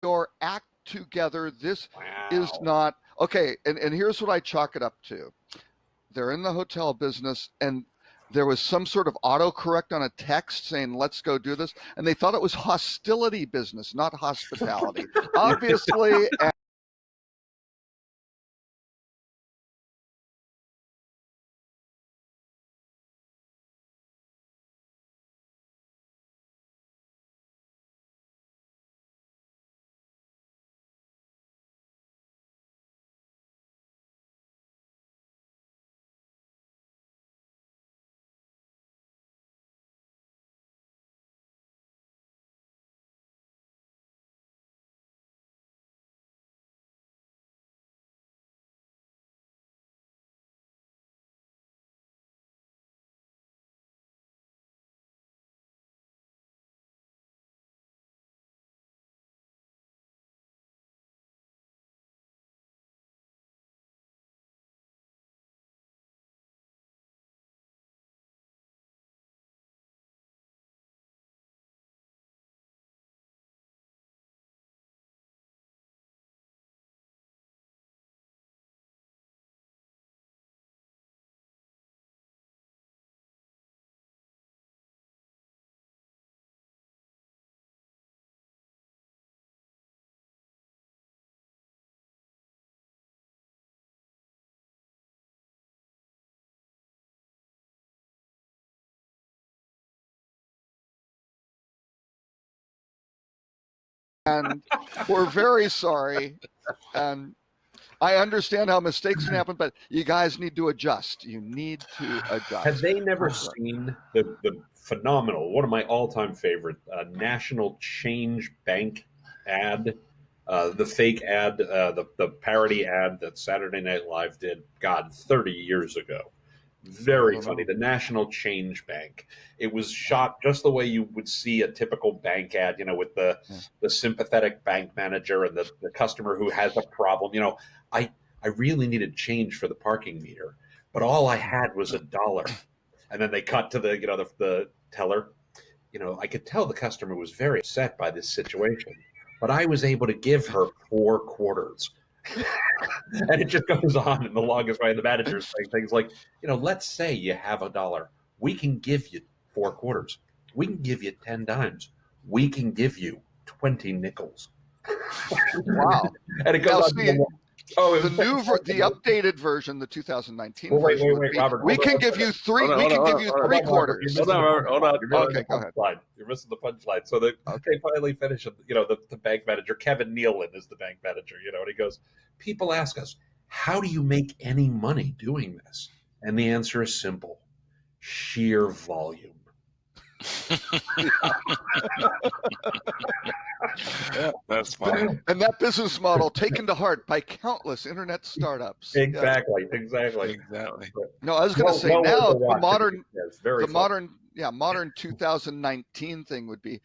your act together. This is Wow. not okay. And here's what I chalk it up to. They're in the hotel business, and there was some sort of autocorrect on a text saying, let's go do this. And they thought it was hostility business, not hospitality. Obviously, and we're very sorry. And I understand how mistakes can happen, but you guys need to adjust. You need to adjust. Have they never seen the phenomenal, one of my all-time favorite National Change Bank ad, the fake ad, the parody ad that Saturday Night Live did, God, 30 years ago? Very funny. The National Change Bank. It was shot just the way you would see a typical bank ad, with the sympathetic bank manager and the customer who has a problem. I really needed change for the parking meter, but all I had was $1. And then they cut to the teller. I could tell the customer was very upset by this situation, but I was able to give her 4 quarters. And it just goes on in the longest way. And the manager's saying things like, let's say you have $1. We can give you 4 quarters. We can give you 10 dimes. We can give you 20 nickels. Wow. And it goes on. The updated version, the 2019 wait, version, wait, Robert. we can give you three. We can give you 3 quarters. Hold on. Okay, go ahead. You're missing the punchline. So they finally finish. The bank manager, Kevin Nealon, is the bank manager. And he goes, people ask us, how do you make any money doing this? And the answer is simple: sheer volume. Yeah, that's funny. And that business model taken to heart by countless internet startups. Exactly. No, I was going to say now the modern 2019 thing would be,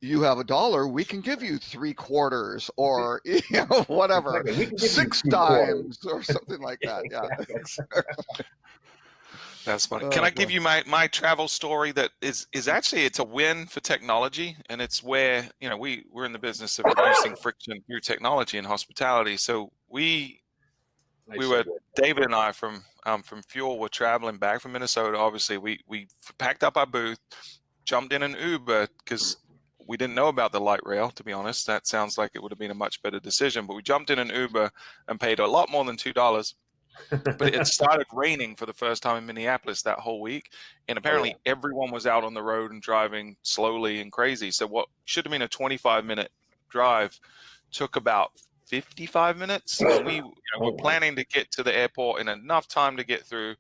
you have $1, we can give you 3 quarters, or whatever, exactly. 6 dimes or something like that. Yeah. That's funny. Can I give you my travel story that is actually, it's a win for technology, and it's where, we're in the business of reducing friction through technology in hospitality. So David and I from Fuel were traveling back from Minnesota. Obviously, we packed up our booth, jumped in an Uber because we didn't know about the light rail, to be honest. That sounds like it would have been a much better decision, but we jumped in an Uber and paid a lot more than $2. But it started raining for the first time in Minneapolis that whole week, and apparently everyone was out on the road and driving slowly and crazy. So what should have been a 25-minute drive took about 55 minutes. And we were planning to get to the airport in enough time to get through,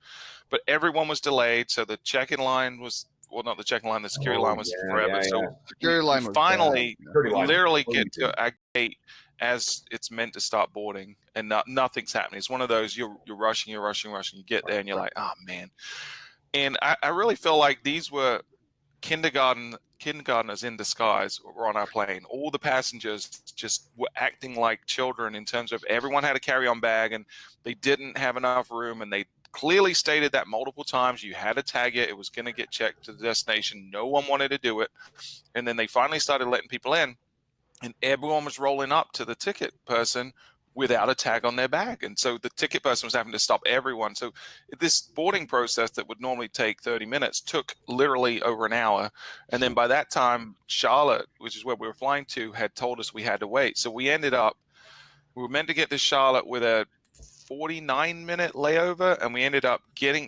but everyone was delayed. So the check-in line was, well, not the check-in line, the security line was forever. So security line was finally literally get to a gate as it's meant to start boarding, and nothing's happening. It's one of those, you're rushing, you get there and you're like, oh man. And I really feel like these were kindergartners in disguise were on our plane. All the passengers just were acting like children in terms of everyone had a carry-on bag and they didn't have enough room, and they clearly stated that multiple times. You had to tag it. It was going to get checked to the destination. No one wanted to do it. And then they finally started letting people in. and everyone was rolling up to the ticket person without a tag on their bag. And so the ticket person was having to stop everyone. So this boarding process that would normally take 30 minutes took literally over an hour. And then by that time, Charlotte, which is where we were flying to, had told us we had to wait. So we were meant to get to Charlotte with a 49-minute layover, and we ended up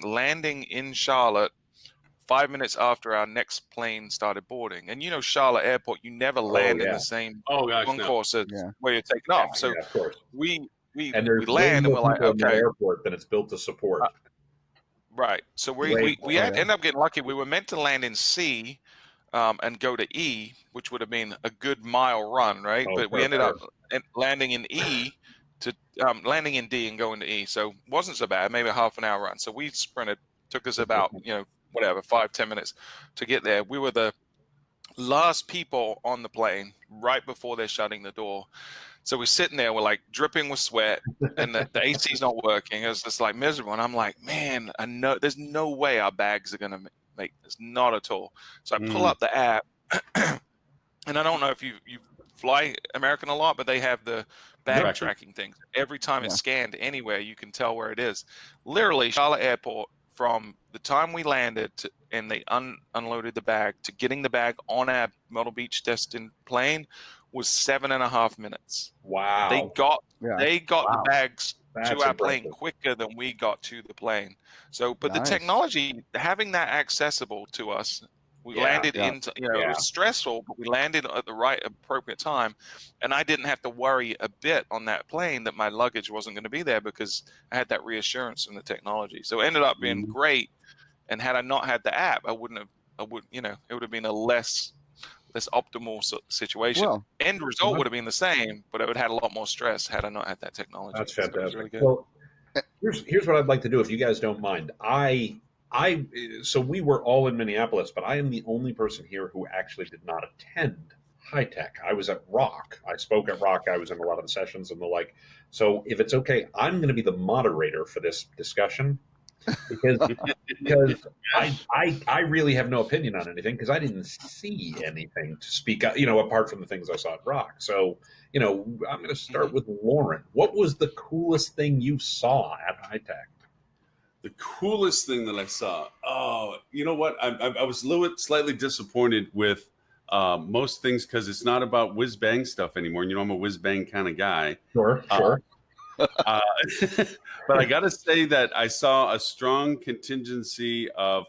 landing in Charlotte 5 minutes after our next plane started boarding. And Charlotte Airport, you never land in the same concourse as where you're taking off. So of course. we there's land and we're like, in that okay, airport than it's built to support. Right. So we ended up getting lucky. We were meant to land in C and go to E, which would have been a good mile run, right? But we ended up landing in E to landing in D and going to E. So it wasn't so bad, maybe a half an hour run. So we sprinted, took us about, 5-10 minutes to get there. We were the last people on the plane right before they're shutting the door. So we're sitting there, we're like dripping with sweat, and the AC's not working. It was just like miserable. And I'm like, man, I know there's no way our bags are going to make this, not at all. So I pull up the app, and I don't know if you fly American a lot, but they have the bag tracking things. Every time it's scanned anywhere, you can tell where it is. Literally, Charlotte Airport, from the time we landed and they unloaded the bag to getting the bag on our Myrtle Beach destined plane, was 7.5 minutes. Wow. They got the bags to our plane quicker than we got to the plane. So, but the technology, having that accessible to us, we landed into, it was stressful, but we landed at the right appropriate time. And I didn't have to worry a bit on that plane that my luggage wasn't going to be there because I had that reassurance from the technology. So it ended up being great. And had I not had the app, it would have been a less optimal situation. Well, end result would have been the same, but it would have had a lot more stress had I not had that technology. That's fantastic. So really good. Well, here's what I'd like to do, if you guys don't mind. So we were all in Minneapolis, but I am the only person here who actually did not attend HITEC. I was at ROC. I spoke at ROC. I was in a lot of the sessions and the like. So if it's okay, I'm going to be the moderator for this discussion. Because I really have no opinion on anything because I didn't see anything to speak of, apart from the things I saw at ROC. So, I'm going to start with Lauren. What was the coolest thing you saw at HITEC? The coolest thing that I saw? Oh, you know what? I was slightly disappointed with most things because it's not about whiz bang stuff anymore. And I'm a whiz bang kind of guy. Sure. But I got to say that I saw a strong contingency of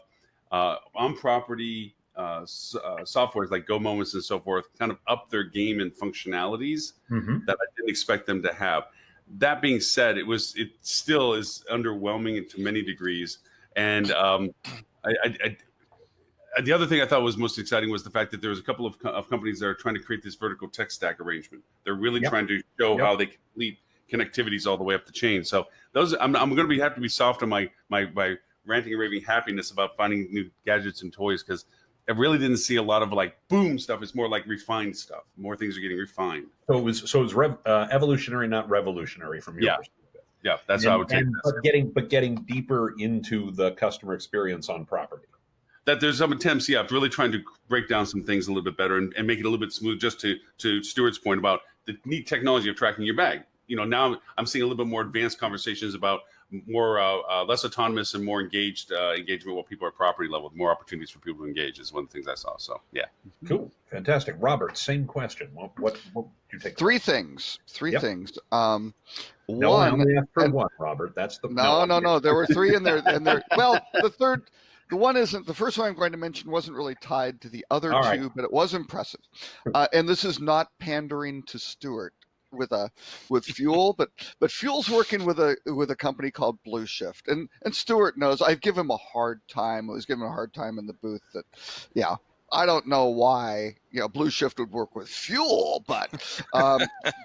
on-property softwares like Go Moments and so forth kind of up their game and functionalities that I didn't expect them to have. That being said, it still is underwhelming to many degrees. And the other thing I thought was most exciting was the fact that there was a couple of companies that are trying to create this vertical tech stack arrangement. They're really trying to show how they complete connectivities all the way up the chain. So those, I'm going to have to be soft on my ranting and raving happiness about finding new gadgets and toys because I really didn't see a lot of like boom stuff. It's more like refined stuff. More things are getting refined. So it was evolutionary, not revolutionary from your perspective. Yeah, that's how I would take this. But getting deeper into the customer experience on property. That there's some attempts, of really trying to break down some things a little bit better and make it a little bit smooth. Just to Stuart's point about the neat technology of tracking your bag. Now I'm seeing a little bit more advanced conversations about more less autonomous and more engaged engagement while people are property level, more opportunities for people to engage is one of the things I saw. So yeah, cool, fantastic. Robert, same question. What did you take? Three things. No, I only asked for one, Robert. That's the no. There were three in there, well, the one isn't. The first one I'm going to mention wasn't really tied to the other two, but it was impressive. And this is not pandering to Stuart with Fuel, but Fuel's working with a company called Blue Shift, and Stuart knows I've given him a hard time. I was giving him a hard time in the booth that, I don't know why Blue Shift would work with Fuel, but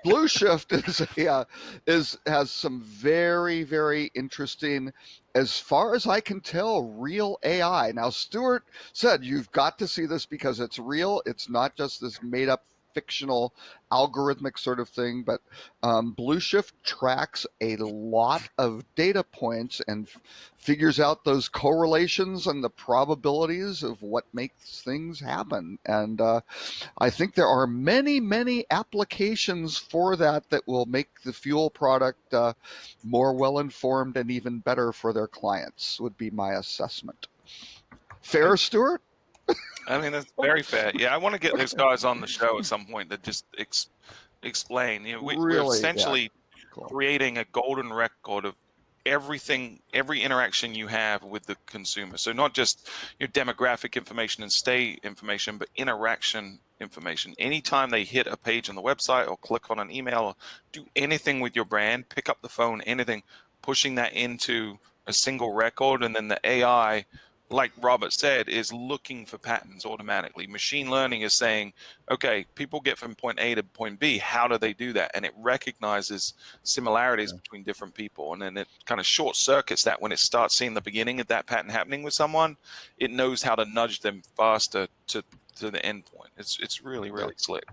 Blue Shift has some very, very interesting, as far as I can tell, real AI. Now, Stuart said you've got to see this because it's real. It's not just this made up fictional algorithmic sort of thing, but Blue Shift tracks a lot of data points and figures out those correlations and the probabilities of what makes things happen. And I think there are many, many applications for that that will make the fuel product more well-informed and even better for their clients, would be my assessment. Fair, Stuart? I mean, that's very fair. Yeah, I want to get those guys on the show at some point that just explain. You know, we're Really, yeah. essentially Cool. creating a golden record of everything, every interaction you have with the consumer. So not just your demographic information and stay information, but interaction information. Anytime they hit a page on the website or click on an email or do anything with your brand, pick up the phone, anything, pushing that into a single record, and then the AI, like Robert said, is looking for patterns automatically. Machine learning is saying, okay, people get from point A to point B. How do they do that? And it recognizes similarities between different people. And then it kind of short circuits that when it starts seeing the beginning of that pattern happening with someone, it knows how to nudge them faster to the end point. It's really, really slick.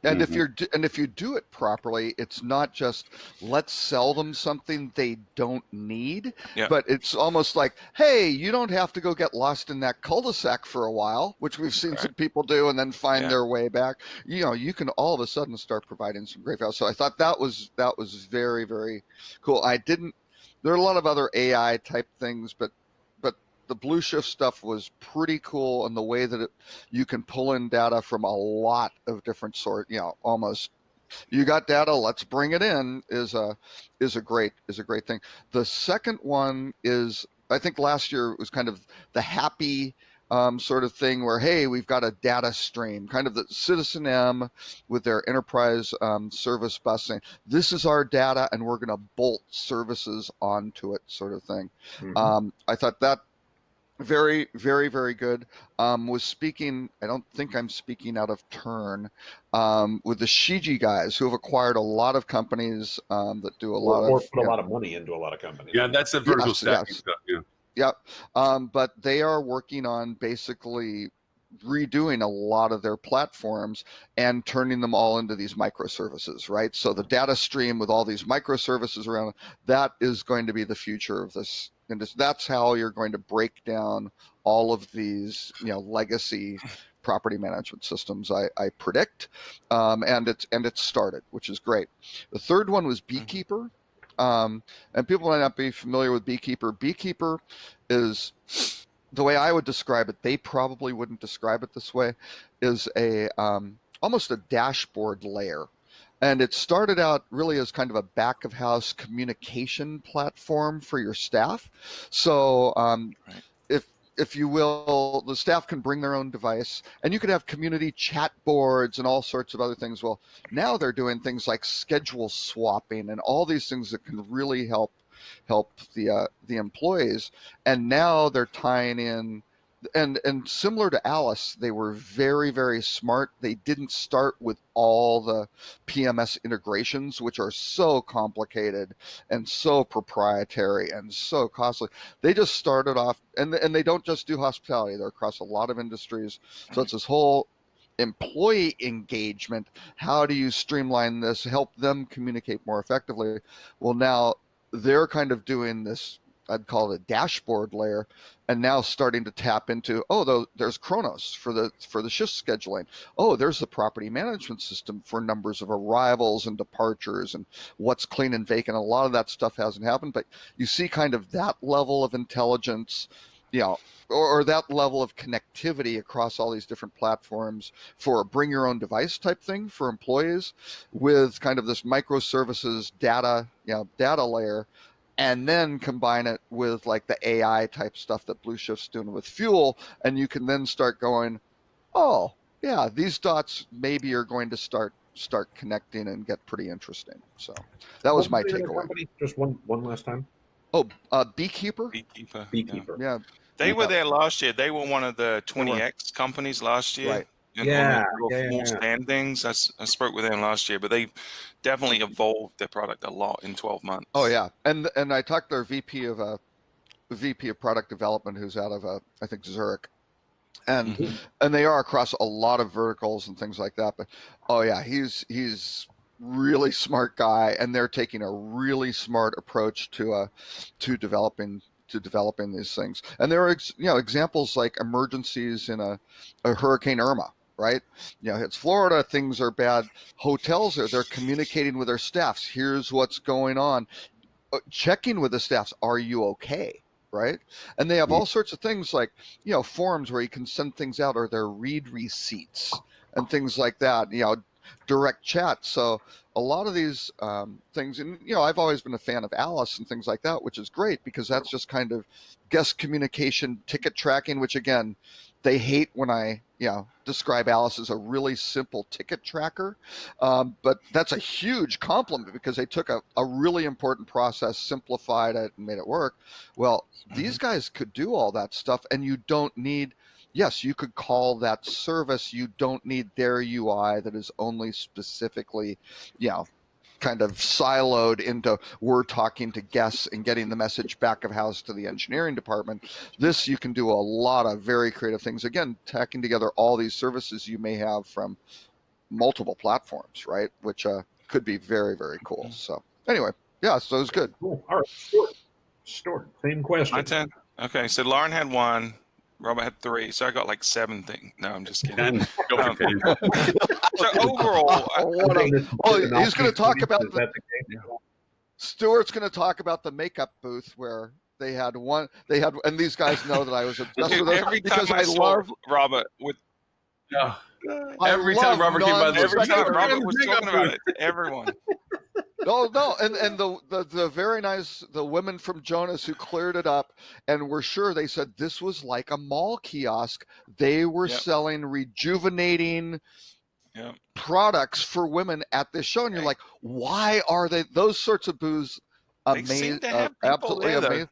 And if you do it properly, it's not just let's sell them something they don't need, but it's almost like, hey, you don't have to go get lost in that cul-de-sac for a while, which we've seen some people do and then find their way back. You know, you can all of a sudden start providing some great value. So I thought that was very, very cool. There are a lot of other AI type things, but the Blue Shift stuff was pretty cool, and the way that you can pull in data from a lot of different sort, you know, almost you got data, let's bring it in, is a great thing. The second one is, I think last year it was kind of the happy sort of thing where, hey, we've got a data stream, kind of the Citizen M with their enterprise service bus saying, this is our data and we're going to bolt services onto it, sort of thing. I thought that very, very, very good. Was speaking, I don't think I'm speaking out of turn, with the Shiji guys who have acquired a lot of companies that do a lot or of put a lot of money into a lot of companies. Yeah, that's the vertical stacking stuff. Yeah. Yep. But they are working on basically redoing a lot of their platforms and turning them all into these microservices, right? So the data stream with all these microservices around, that is going to be the future of this. And that's how you're going to break down all of these, you know, legacy property management systems, I predict. And it's started, which is great. The third one was Beekeeper. And people might not be familiar with Beekeeper. Beekeeper is, the way I would describe it, they probably wouldn't describe it this way, is almost a dashboard layer. And it started out really as kind of a back of house communication platform for your staff. So if you will, the staff can bring their own device, and you could have community chat boards and all sorts of other things. Well, now they're doing things like schedule swapping and all these things that can really help the employees. And now they're tying in, and similar to Alice, they were very, very smart. They didn't start with all the PMS integrations, which are so complicated and so proprietary and so costly. They just started off, and they don't just do hospitality, they're across a lot of industries. So it's this whole employee engagement. How do you streamline this, help them communicate more effectively? Well, now they're kind of doing this, I'd call it a dashboard layer, and now starting to tap into, there's Kronos for the shift scheduling. Oh, there's the property management system for numbers of arrivals and departures and what's clean and vacant. A lot of that stuff hasn't happened, but you see kind of that level of intelligence, you know, or that level of connectivity across all these different platforms for a bring your own device type thing for employees, with kind of this microservices data layer. And then combine it with like the AI type stuff that Blue Shift's doing with Fuel, and you can then start going, oh yeah, these dots maybe are going to start connecting and get pretty interesting. So that was my takeaway. Just one last time. Oh, Beekeeper. Yeah. They were there last year. They were one of the 20X companies last year. Right. More standings. I spoke with them last year, but they definitely evolved their product a lot in 12 months. Oh yeah, and I talked to their VP of product development, who's out of I think Zurich, and Mhm. and they are across a lot of verticals and things like that. But oh yeah, he's really smart guy, and they're taking a really smart approach to developing these things. And there are examples like emergencies in a Hurricane Irma, right? It's Florida, things are bad. Hotels they're communicating with their staffs. Here's what's going on. Checking with the staffs, are you okay? Right? And they have all sorts of things like, forms where you can send things out, or their read receipts and things like that, direct chat. So a lot of these things, and I've always been a fan of Alice and things like that, which is great because that's just kind of guest communication, ticket tracking, which again, they hate when I describe Alice as a really simple ticket tracker, but that's a huge compliment because they took a really important process, simplified it, and made it work. Well, these guys could do all that stuff, and you don't need. Yes, you could call that service. You don't need their UI that is only specifically, kind of siloed into we're talking to guests and getting the message back of house to the engineering department. This, you can do a lot of very creative things. Again, tacking together all these services you may have from multiple platforms, right? Which could be very, very cool. So anyway, yeah, so it was good. Cool. All right, Stuart, same question. My 10. Okay, so Lauren had 1. Robert had 3, so I got like 7 things. No, I'm just kidding. 10. Go for 10. So overall, He's going to talk about Stuart's going to talk about the makeup booth where they had, and these guys know that I was obsessed with it every because time I saw love Robert with Every time Robert came by, every time Robert Robert was talking about it to everyone. No, and the very nice, the women from Jonas who cleared it up and were sure, they said this was like a mall kiosk. They were selling rejuvenating products for women at this show, and you're like, why are they those sorts of booths? They seem to have people absolutely there, though. amazing.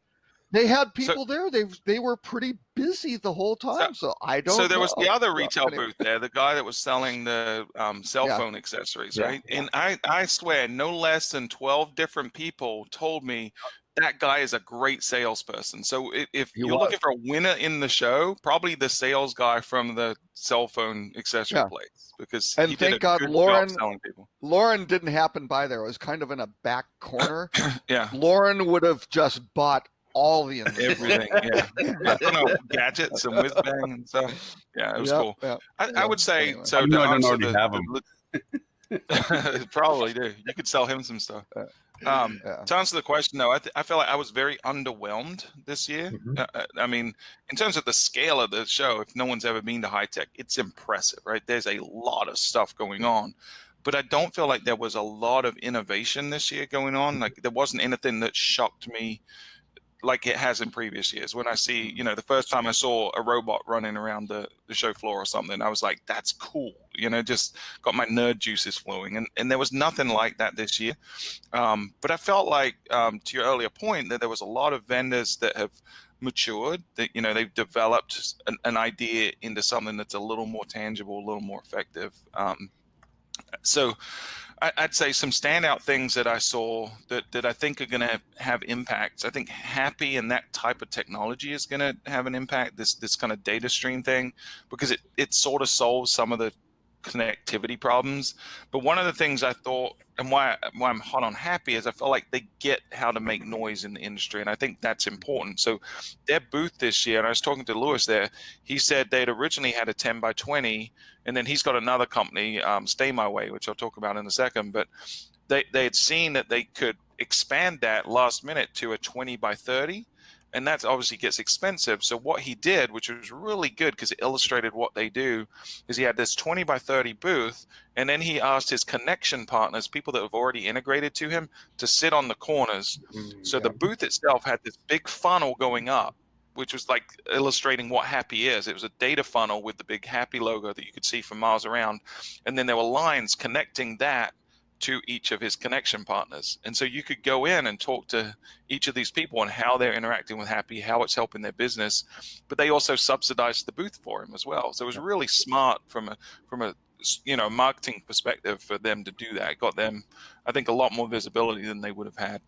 They had people there. They were pretty busy the whole time. So I don't. So there was know. the other retail Anyway. booth there, the guy that was selling the cell phone accessories, right? And I swear, no less than 12 different people told me that guy is a great salesperson. So if you're looking for a winner in the show, probably the sales guy from the cell phone accessory place, because he did a God, good Lauren, job selling people. Lauren didn't happen by there. It was kind of in a back corner. Yeah. Lauren would have just bought all the everything, gadgets and whiz bang and stuff. Yeah, it was cool. I would say anyway. so. I don't already have them. Probably do. You could sell him some stuff. To answer the question, though, I feel like I was very underwhelmed this year. I mean, in terms of the scale of the show, if no one's ever been to High Tech, it's impressive, right? There's a lot of stuff going on. But I don't feel like there was a lot of innovation this year going on. Like there wasn't anything that shocked me like it has in previous years. When I see, the first time I saw a robot running around the show floor or something, I was like, that's cool. Just got my nerd juices flowing. And there was nothing like that this year. But I felt like, to your earlier point, that there was a lot of vendors that have matured, that, they've developed an idea into something that's a little more tangible, a little more effective. So I'd say some standout things that I saw that I think are going to have impacts. I think Happy and that type of technology is going to have an impact, this kind of data stream thing, because it sort of solves some of the connectivity problems. But one of the things I thought, and why I'm hot on Happy, is I feel like they get how to make noise in the industry, and I think that's important. So their booth this year, and I was talking to Lewis there, he said they'd originally had a 10 by 20, and then he's got another company, Stay My Way, which I'll talk about in a second, but they had seen that they could expand that last minute to a 20 by 30, and that obviously gets expensive. So what he did, which was really good because it illustrated what they do, is he had this 20 by 30 booth, and then he asked his connection partners, people that have already integrated to him, to sit on the corners. So the booth itself had this big funnel going up, which was like illustrating what Happy is. It was a data funnel with the big Happy logo that you could see from miles around. And then there were lines connecting that to each of his connection partners. And so you could go in and talk to each of these people and how they're interacting with Happy, how it's helping their business. But they also subsidized the booth for him as well. So it was really smart from a marketing perspective for them to do that. It got them, I think, a lot more visibility than they would have had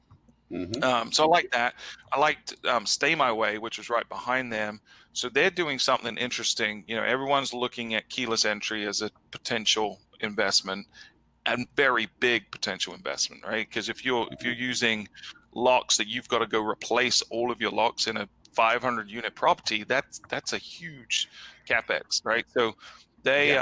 So I like that. I liked Stay My Way, which was right behind them. So they're doing something interesting. You know, everyone's looking at keyless entry as a potential investment, and very big potential investment, right? Because if you're using locks that you've got to go replace all of your locks in a 500 unit property, that's a huge capex, right? So they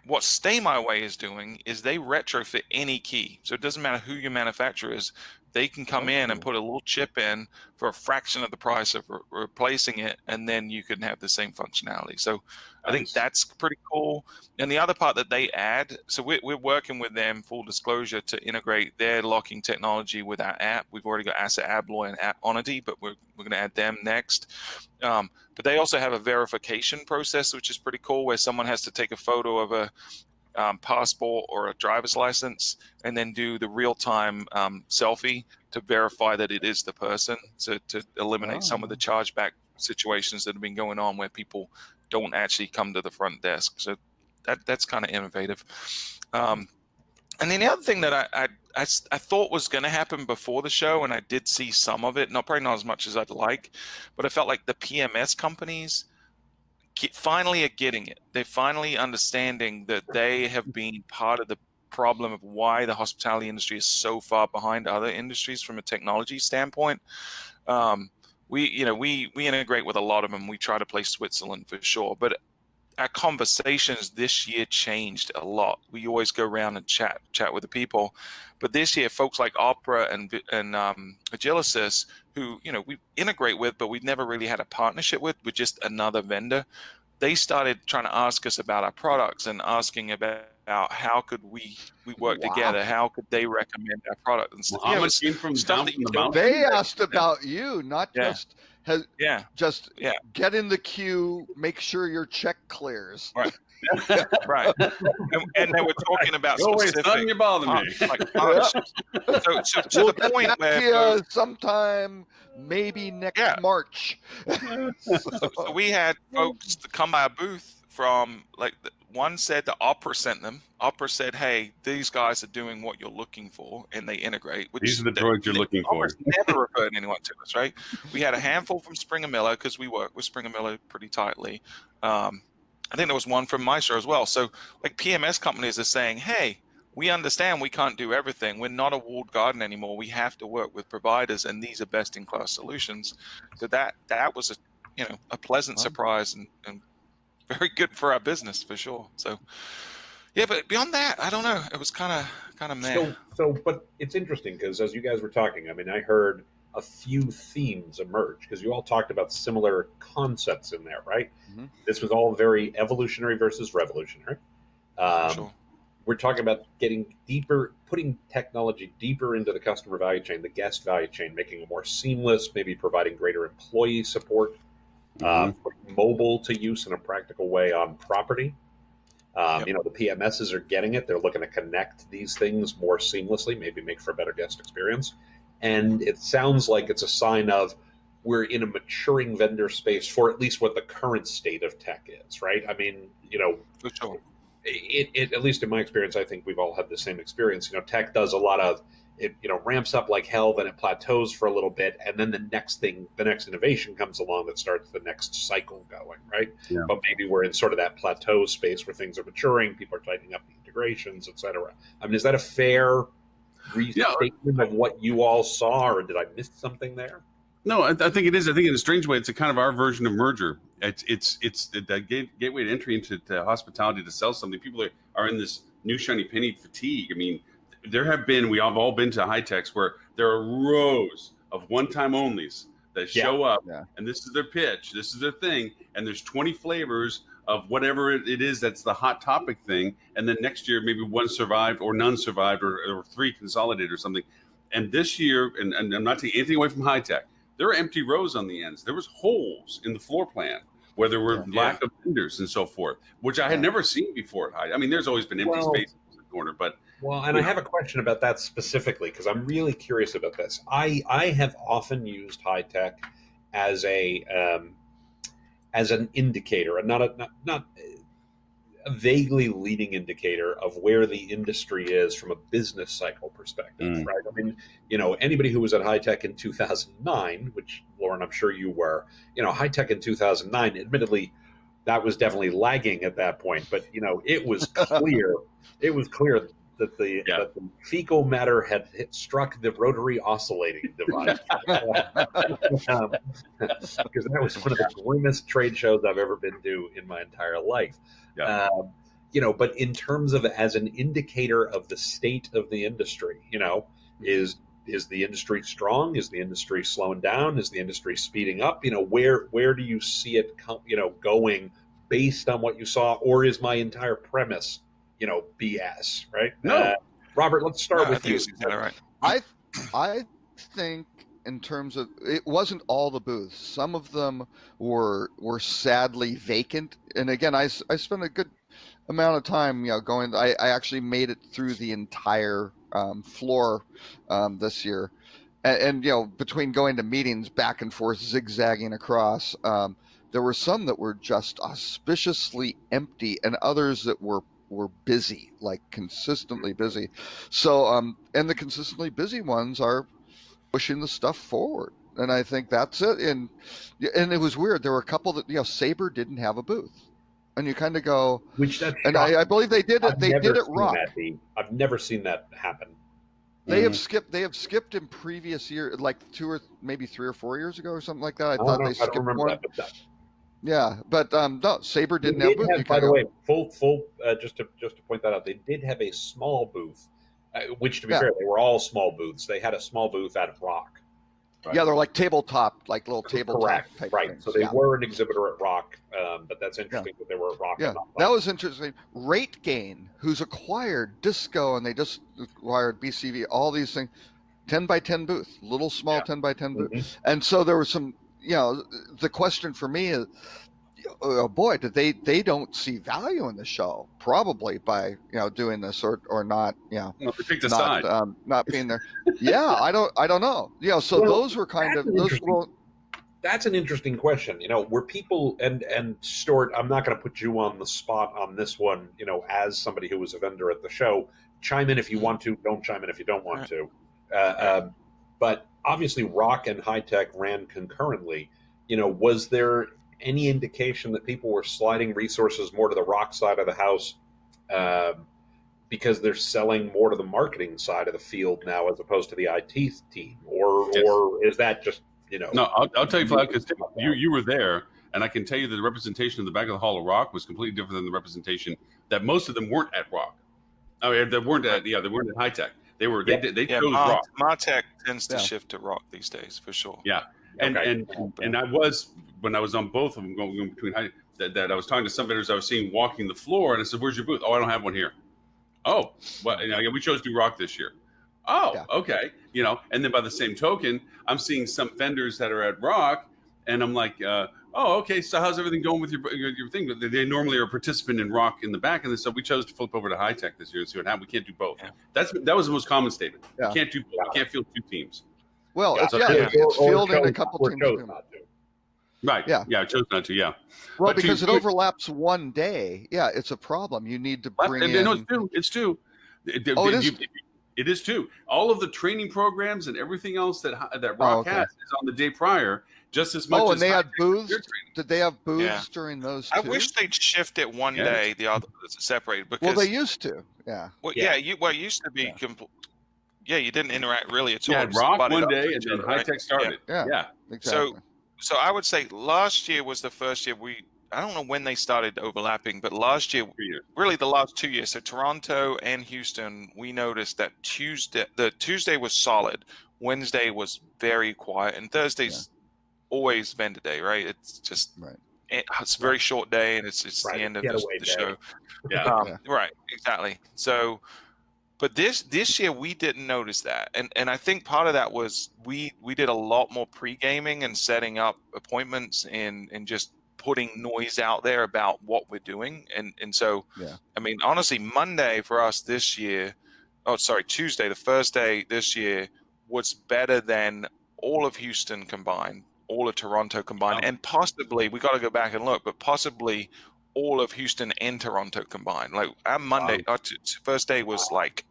what Stay My Way is doing is they retrofit any key. So it doesn't matter who your manufacturer is. They can come in and put a little chip in for a fraction of the price of replacing it, and then you can have the same functionality. So I think that's pretty cool. And the other part that they add, so we're working with them, full disclosure, to integrate their locking technology with our app. We've already got Asset Abloy and App Onity, but we're going to add them next. But they also have a verification process, which is pretty cool, where someone has to take a photo of a passport or a driver's license and then do the real-time selfie to verify that it is the person, to eliminate some of the chargeback situations that have been going on where people don't actually come to the front desk. So that's kind of innovative. And then the other thing that I thought was going to happen before the show, and I did see some of it, probably not as much as I'd like, but I felt like the PMS companies finally are getting it. They're finally understanding that they have been part of the problem of why the hospitality industry is so far behind other industries from a technology standpoint. We integrate with a lot of them. We try to play Switzerland for sure, but our conversations this year changed a lot. We always go around and chat with the people, but this year, folks like Opera and Agilysys, who we integrate with, but we've never really had a partnership with just another vendor. They started trying to ask us about our products and asking about how could we work together? How could they recommend our product? And stuff. Muhammad came from down from the mountain. They asked about you, not just get in the queue, make sure your check clears. Right. Right. And they were talking about specific partnerships. So to the point where sometime maybe next March. So we had folks to come by our booth from one said that Opera sent them. Opera said, "Hey, these guys are doing what you're looking for, and they integrate." These are the droids you're looking for. Never referred anyone to us, right? We had a handful from Springer Miller because we work with Springer Miller pretty tightly. I think there was one from Maestro as well. So PMS companies are saying, "Hey, we understand we can't do everything. We're not a walled garden anymore. We have to work with providers, and these are best-in-class solutions." So that was a pleasant surprise and very good for our business for sure. So yeah, but beyond that, I don't know. It was kind of meh. So, but it's interesting because as you guys were talking, I mean, I heard a few themes emerge because you all talked about similar concepts in there, right? Mm-hmm. This was all very evolutionary versus revolutionary. Sure. We're talking about getting deeper, putting technology deeper into the customer value chain, the guest value chain, making it more seamless, maybe providing greater employee support, putting mobile to use in a practical way on property. The PMSs are getting it. They're looking to connect these things more seamlessly, maybe make for a better guest experience. And it sounds like it's a sign of we're in a maturing vendor space for at least what the current state of tech is, right? I mean, for sure. It at least in my experience, I think we've all had the same experience. Tech does a lot of it, ramps up like hell, then it plateaus for a little bit, and then the next innovation comes along that starts the next cycle going, right? Yeah. But maybe we're in sort of that plateau space where things are maturing, people are tightening up the integrations, et cetera. I mean, is that a fair restatement of what you all saw, or did I miss something there? No, I think it is. I think in a strange way, it's a kind of our version of merger. It's that gateway to entry into hospitality to sell something. People are in this new shiny penny fatigue. I mean, there have been, we have all been to high techs where there are rows of one-time onlys that show up, and this is their pitch, this is their thing, and there's 20 flavors of whatever it is that's the hot topic thing, and then next year maybe one survived or none survived or three consolidated or something. And this year, and I'm not taking anything away from high tech, there are empty rows on the ends. There was holes in the floor plan where there were lack of vendors and so forth, which I had never seen before. I mean, there's always been empty spaces in the corner, but and I have a question about that specifically because I'm really curious about this. I have often used high tech as an indicator, and not a vaguely leading indicator of where the industry is from a business cycle perspective, Mm. right? I mean, anybody who was at High Tech in 2009, which Lauren, I'm sure you were, High Tech in 2009, admittedly, that was definitely lagging at that point, but it was clear, that the Yeah. that the fecal matter had struck the rotary oscillating device. Because that was one of the grimmest trade shows I've ever been to in my entire life. Yeah. But in terms of as an indicator of the state of the industry, is the industry strong? Is the industry slowing down? Is the industry speeding up? Where do you see it, going based on what you saw, or is my entire premise, BS? Right? No. Robert, let's start No, I with think you. it's exactly right. I think in terms of, it wasn't all the booths. Some of them were sadly vacant. And again, I spent a good amount of time, going. I actually made it through the entire floor this year, and between going to meetings back and forth, zigzagging across. There were some that were just auspiciously empty, and others that were busy, like consistently busy. So, and the consistently busy ones are pushing the stuff forward, and I think that's it. And it was weird. There were a couple that Sabre didn't have a booth, and you kind of go, Which that's and I believe they did it. I've They never did it seen rock. that, Pete. I've never seen that happen. They have skipped. They have skipped in previous years, like 2 or maybe 3 or 4 years ago or something like that. I thought they I skipped don't remember one. that. But Yeah, but no, Sabre they didn't have a did booth. You have, by kinda the go, way, full. Just to point that out, they did have a small booth, which, to be Yeah. fair, they were all small booths. They had a small booth at Rock. Right? yeah, they're like tabletop, like little tabletop Correct. type Right. things. So they Yeah. were an exhibitor at Rock, but that's interesting that they were at Rock. Yeah, And not that was interesting. Rate Gain, who's acquired Disco, and they just acquired BCV, all these things, 10 by 10 booth, little small Yeah. 10 by 10 booth. Mhm. And so there was some, the question for me is, oh boy, did they don't see value in the show, probably by, doing this or not, Well, they picked a not, side. not being there. Yeah, I don't know. So Well, those were kind that's of, an those, interesting- well, That's an interesting question. Were people and Stuart, I'm not going to put you on the spot on this one, as somebody who was a vendor at the show. Chime in if you want to, don't chime in if you don't want to. But obviously Rock and High Tech ran concurrently. Was there any indication that people were sliding resources more to the Rock side of the house because they're selling more to the marketing side of the field now as opposed to the IT team? Or is that just, No, I'll tell you flat, because you were there, and I can tell you that the representation in the back of the Hall of Rock was completely different than the representation that most of them weren't at Rock. I mean, they weren't at High Tech. They were they chose Rock. Martech tends to Yeah. shift to Rock these days for sure. Yeah. And I was, when I was on both of them going between that I was talking to some vendors I was seeing walking the floor, and I said, "Where's your booth?" "Oh, I don't have one here." "Oh, well, we chose to do Rock this year." "Oh, Yeah. okay." And then by the same token, I'm seeing some vendors that are at Rock, and I'm like, "Oh, okay. So how's everything going with your thing?" But they normally are a participant in Rock in the back, and so we chose to flip over to High Tech this year and see what happened. We can't do both. Yeah. That was the most common statement. Yeah. We can't do both. We can't field two teams. well, it's, Yeah. it's or fielding chose- a couple or teams. chose doing it. not to. Right. Yeah. Yeah. I chose not to. Yeah. Well, But to- because it overlaps one day. Yeah, it's a problem. You need to bring in. No, it's two. Oh, it is? It is two. All of the training programs and everything else that Rock okay. has is on the day prior, just as much. Oh, as and they High had Tech booths. their training. Did they have booths Yeah. during those? I too? wish they'd shift it one Yeah. day, the other separated, because Well, they used to. Yeah. it used to be Yeah. you didn't interact really at all. You It had was Rock butted one up to day, and each then other, High right? Tech started. Yeah. Yeah. Exactly. So I would say last year was the first year I don't know when they started overlapping, but last year, 3 years. really the last 2 years. So Toronto and Houston, we noticed that the Tuesday was solid, Wednesday was very quiet, and Thursday's always vendor day, right? It's just Right. it's a very short day, and it's Right, the end of getaway the day. show. Yeah. Yeah. Right, exactly. So, but this year we didn't notice that, and I think part of that was we did a lot more pre-gaming and setting up appointments and just putting noise out there about what we're doing, and so Yeah. I mean, honestly, Monday for us this year, Tuesday, the first day this year was better than all of Houston combined, all of Toronto combined, Wow. and possibly we got to go back and look, but possibly all of Houston and Toronto combined. Like our Monday, our first day was like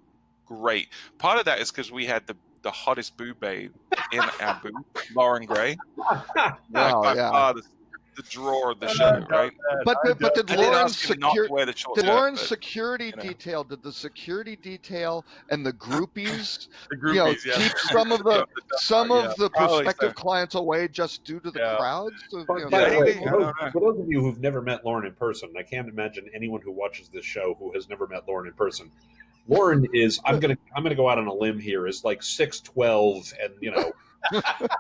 great. Part of that is because we had the hottest boob babe in our booth, Lauren Gray. Like by far the draw of the show, right? But did Lauren's security you know. detail? Did the security detail and the groupies, groupies, keep some of the prospective clients away just due to the crowds? By the way, for those of you who've never met Lauren in person, I can't imagine anyone who watches this show who has never met Lauren in person. Lauren is I'm gonna go out on a limb here, is like 6'12" and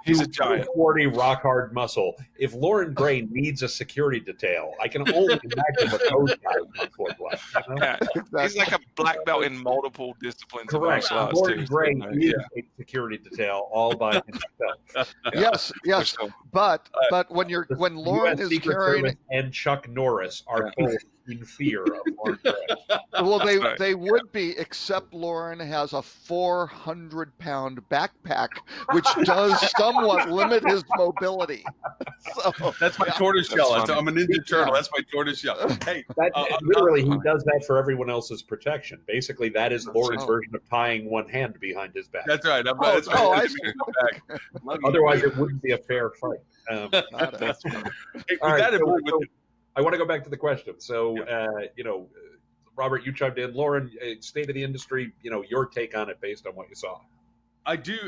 he's a giant, 40 rock hard muscle. If Lauren Gray needs a security detail, I can only imagine what those guys must look like. Yeah, he's like a black belt in multiple disciplines of Correct. martial arts. Lauren Gray is a security detail all by himself. Yes. But when Lauren US is Secret Carrying Service and Chuck Norris are both in fear of Lauren Gray. Well, they would be, except Lauren has a 400-pound backpack, which does somewhat limit his mobility. So, that's my tortoise shell. I'm a Ninja Turtle. That's my tortoise shell. Hey, literally, he does that for everyone else's protection. Basically, that is Lauren's version of tying one hand behind his back. That's right. Otherwise, it wouldn't be a fair fight. I want to go back to the question. So, Robert, you chimed in. Lauren, state of the industry, your take on it based on what you saw. I do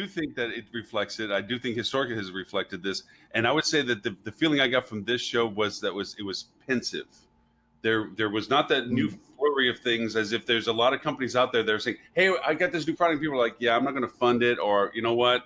think that it reflects it. I do think historically has reflected this. And I would say that the feeling I got from this show was it was pensive. There was not that new flurry of things, as if there's a lot of companies out there that are saying, hey, I got this new product. People are like, yeah, I'm not going to fund it. Or, you know what?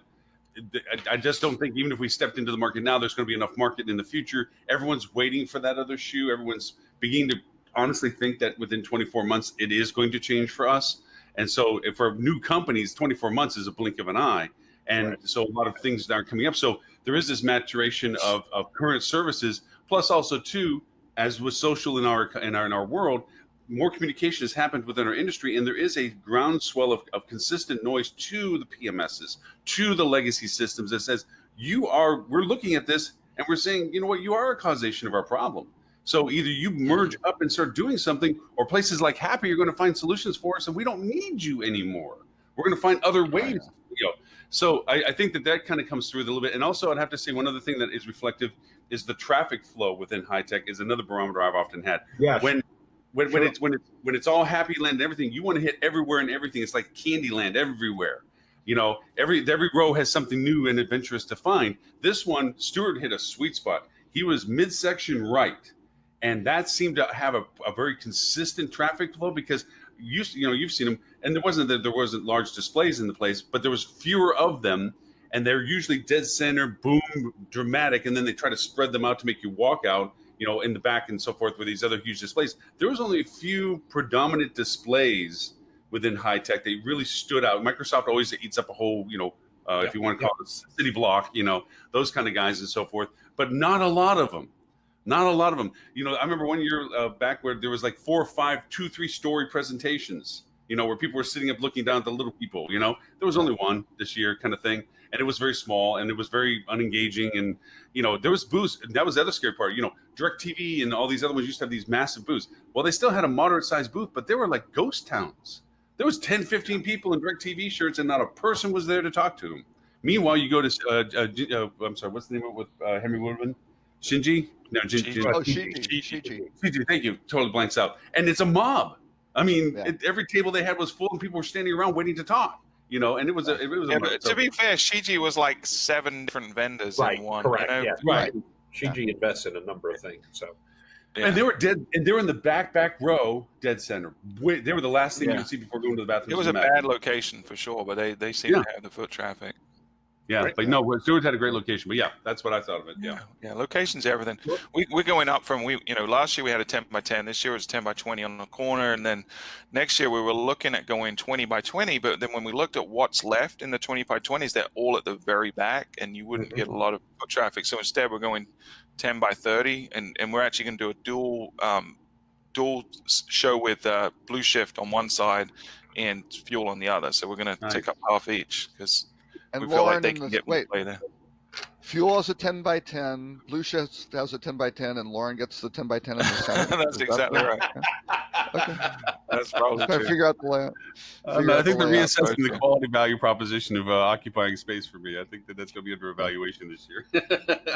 I just don't think even if we stepped into the market now, there's going to be enough market in the future. Everyone's waiting for that other shoe. Everyone's beginning to honestly think that within 24 months, it is going to change for us. And so if for new companies, 24 months is a blink of an eye. And so a lot of things that are coming up. So there is this maturation of current services, plus also too, as with social in our world, more communication has happened within our industry, and there is a groundswell of consistent noise to the PMSs, to the legacy systems that says we're looking at this and we're saying, you know what, you are a causation of our problem. So either you merge up and start doing something, or places like Happy are going to find solutions for us, and we don't need you anymore. We're going to find other ways. So I think that kind of comes through a little bit. And also, I'd have to say one other thing that is reflective is the traffic flow within high tech is another barometer I've often had. Yeah. When it's all happy land and everything, you want to hit everywhere and everything. It's like candy land everywhere. Every row has something new and adventurous to find. This one, Stuart hit a sweet spot. He was midsection right, and that seemed to have a very consistent traffic flow because you've seen them, and there wasn't large displays in the place, but there was fewer of them, and they're usually dead center, boom, dramatic, and then they try to spread them out to make you walk out, in the back and so forth with these other huge displays. There was only a few predominant displays within high tech that really stood out. Microsoft always eats up a whole, if you want to call it city block, those kind of guys and so forth, but not a lot of them. Not a lot of them. I remember one year back where there was like 4 or 5, 2, 3-story presentations, where people were sitting up looking down at the little people, there was only one this year kind of thing. And it was very small and it was very unengaging. And, there was booths. And that was the other scary part, DirecTV and all these other ones used to have these massive booths. Well, they still had a moderate sized booth, but they were like ghost towns. There was 10, 15 people in DirecTV shirts and not a person was there to talk to them. Meanwhile, you go to, I'm sorry, what's the name of it with Henry Woodman? Shinji? No, Shiji. Thank you. Totally blanks out. And it's a mob. I mean, every table they had was full and people were standing around waiting to talk. And it was a to be fair, Shiji was like 7 different vendors in one. Correct. Right. Shiji invests in a number of things. So, and they were dead, and they were in the back row, dead center. They were the last thing you would see before going to the bathroom. It was a bad location for sure, but they seem to have the foot traffic. Yeah, but no, Stewart had a great location. But that's what I thought of it. Yeah, location's everything. We're going up from last year we had a 10x10. This year it was 10x20 on the corner, and then next year we were looking at going 20x20. But then when we looked at what's left in the 20x20s, they're all at the very back, and you wouldn't get a lot of foot traffic. So instead we're going 10x30, and we're actually going to do a dual show with Blue Shift on one side and Fuel on the other. So we're going to take up half each because. And we Lauren, feel like they can get play there. Fuel has a 10 by 10, Blue Shift has a 10 by 10, and Lauren gets the 10 by 10 in the center. That's Is that exactly the- right. Okay. That's probably Trying to true. figure out the layout. No, Figure I out think the they're layout. reassessing the Okay. quality value proposition of occupying space for me. I think that's going to be under evaluation this year.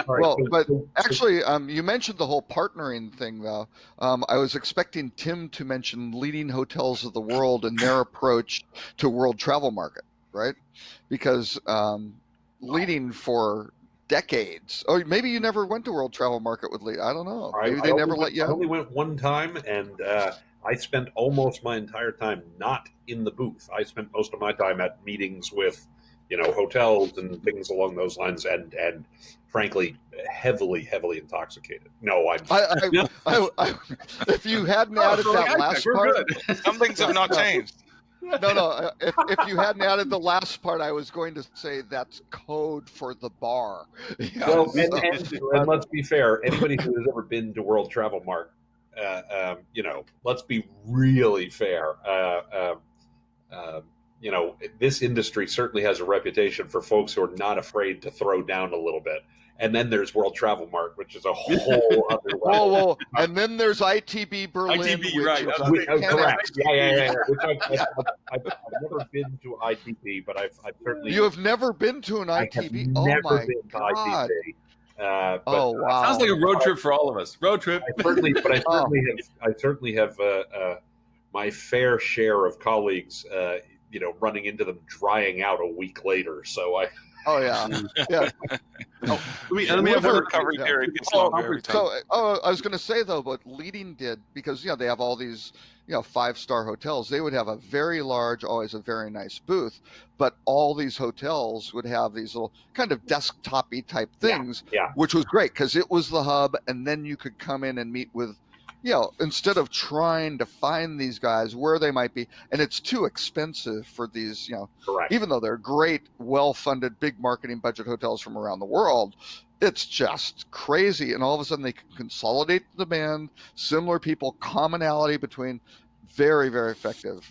All right, Well, but so- actually, you mentioned the whole partnering thing, though. I was expecting Tim to mention leading hotels of the world and their approach to world travel market, right? Because leading for decades. Oh, maybe you never went to world travel market with lead. I don't know. Maybe they never let you. I only went one time, and I spent almost my entire time not in the booth. I spent most of my time at meetings with, hotels and things along those lines, and frankly, heavily intoxicated. No, I'm. If you hadn't Oh, added so like that I last think we're part, good. Some things have not changed. no. If you hadn't added the last part, I was going to say that's code for the bar. Yeah, Well, so- and let's be fair. Anybody who has ever been to World Travel Mart, let's be really fair. This industry certainly has a reputation for folks who are not afraid to throw down a little bit. And then there's World Travel Mart, which is a whole other level. Whoa. And then there's ITB Berlin. ITB, which right. is I a was thinking- 10X. Correct. Yeah. Which I've never been to ITB, but I've certainly. You have never been to an I have ITB? never Oh my been to God. ITB. But, Oh wow. Sounds like a road trip for all of us. Road trip. I certainly have my fair share of colleagues, running into them drying out a week later. So Oh yeah. Yeah. Let me We have have a a- Recovery yeah. period gets Oh, longer every time. So, I was going to say though, what Leading did, because they have all these 5-star hotels, they would have a very large, always a very nice booth, but all these hotels would have these little kind of desktop-y type things, yeah. which was great because it was the hub, and then you could come in and meet with, instead of trying to find these guys where they might be, and it's too expensive for these, Correct. even though they're great, well-funded, big marketing budget hotels from around the world, it's just crazy. And all of a sudden they can consolidate the demand, similar people, commonality between, very, very effective,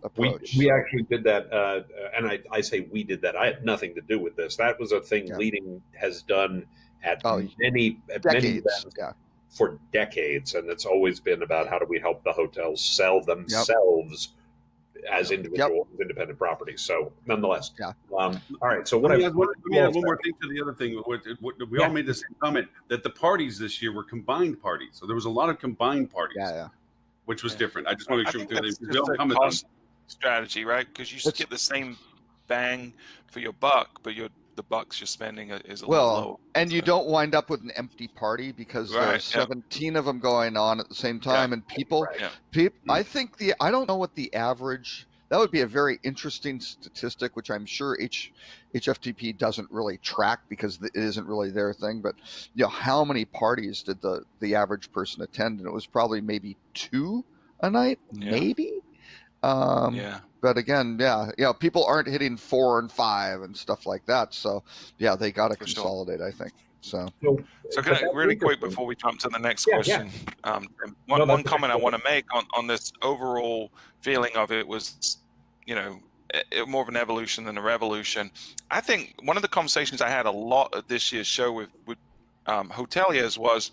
approach. We So, actually did that, and I say we did that. I had nothing to do with this. That was a thing Yeah. Leading has done at Oh, many decades. events Yeah. for decades, and it's always been about how do we help the hotels sell themselves as individual independent properties. So nonetheless, Yeah. All right. So what Let me I add one more thing to the other thing. We all made the same comment that the parties this year were combined parties. So there was a lot of combined parties, Yeah. which was Yeah. different. I just want to I make sure think we that's we just all a commented on cost strategy, right? Because you It's- get the same bang for your buck, but the bucks you're spending is a little low. Well, and you don't wind up with an empty party because there are Right, yeah. 17 of them going on at the same time, and people, Right. Yeah. I think I don't know what the average. That would be a very interesting statistic, which I'm sure HFTP doesn't really track because it isn't really their thing. But how many parties did the average person attend? And it was probably maybe 2 a night, Yeah. maybe. Yeah. But again, people aren't hitting 4 and 5 and stuff like that. So they got to For sure. consolidate, I think. So So can I, really quick before we jump to the next question, one comment I want to make on this overall feeling of it was, more of an evolution than a revolution. I think one of the conversations I had a lot at this year's show with hoteliers was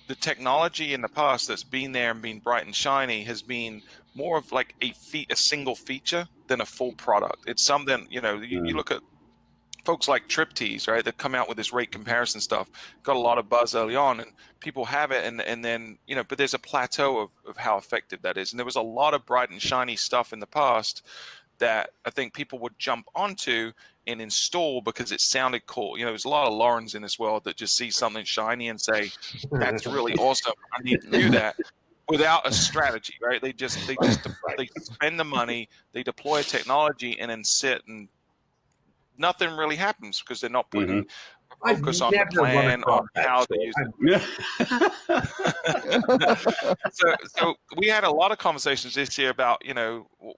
the technology in the past that's been there and been bright and shiny has been more of like a single feature than a full product. It's something, you look at folks like TripTease, right? That come out with this rate comparison stuff, got a lot of buzz early on, and people have it, and then but there's a plateau of how effective that is. And there was a lot of bright and shiny stuff in the past that I think people would jump onto and install because it sounded cool. There's a lot of Laurens in this world that just see something shiny and say, "That's really awesome. I need to do that." Without a strategy, right? They spend the money, they deploy technology, and then sit and nothing really happens because they're not putting focus on the plan on how to use it. So we had a lot of conversations this year about,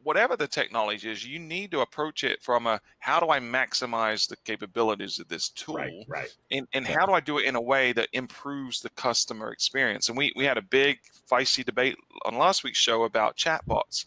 whatever the technology is, you need to approach it from how do I maximize the capabilities of this tool? Right. And how do I do it in a way that improves the customer experience? And we had a big feisty debate on last week's show about chatbots.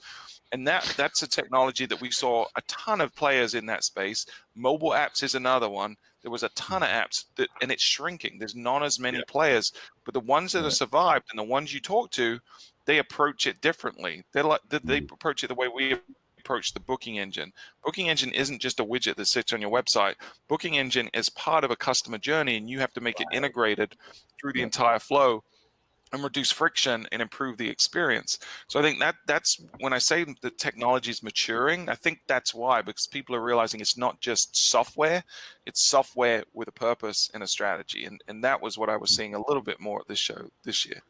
And that's a technology that we saw a ton of players in that space. Mobile apps is another one there was a ton of apps and it's shrinking. There's not as many players, but the ones that have survived and the ones you talk to, they approach it differently. They approach it the way we approach the booking engine. Booking engine isn't just a widget that sits on your website. Booking engine is part of a customer journey, and you have to make it integrated through the entire flow and reduce friction and improve the experience. So I think that's when I say the technology is maturing, I think that's why, because people are realizing it's not just software, it's software with a purpose and a strategy. And that was what I was seeing a little bit more at this show this year.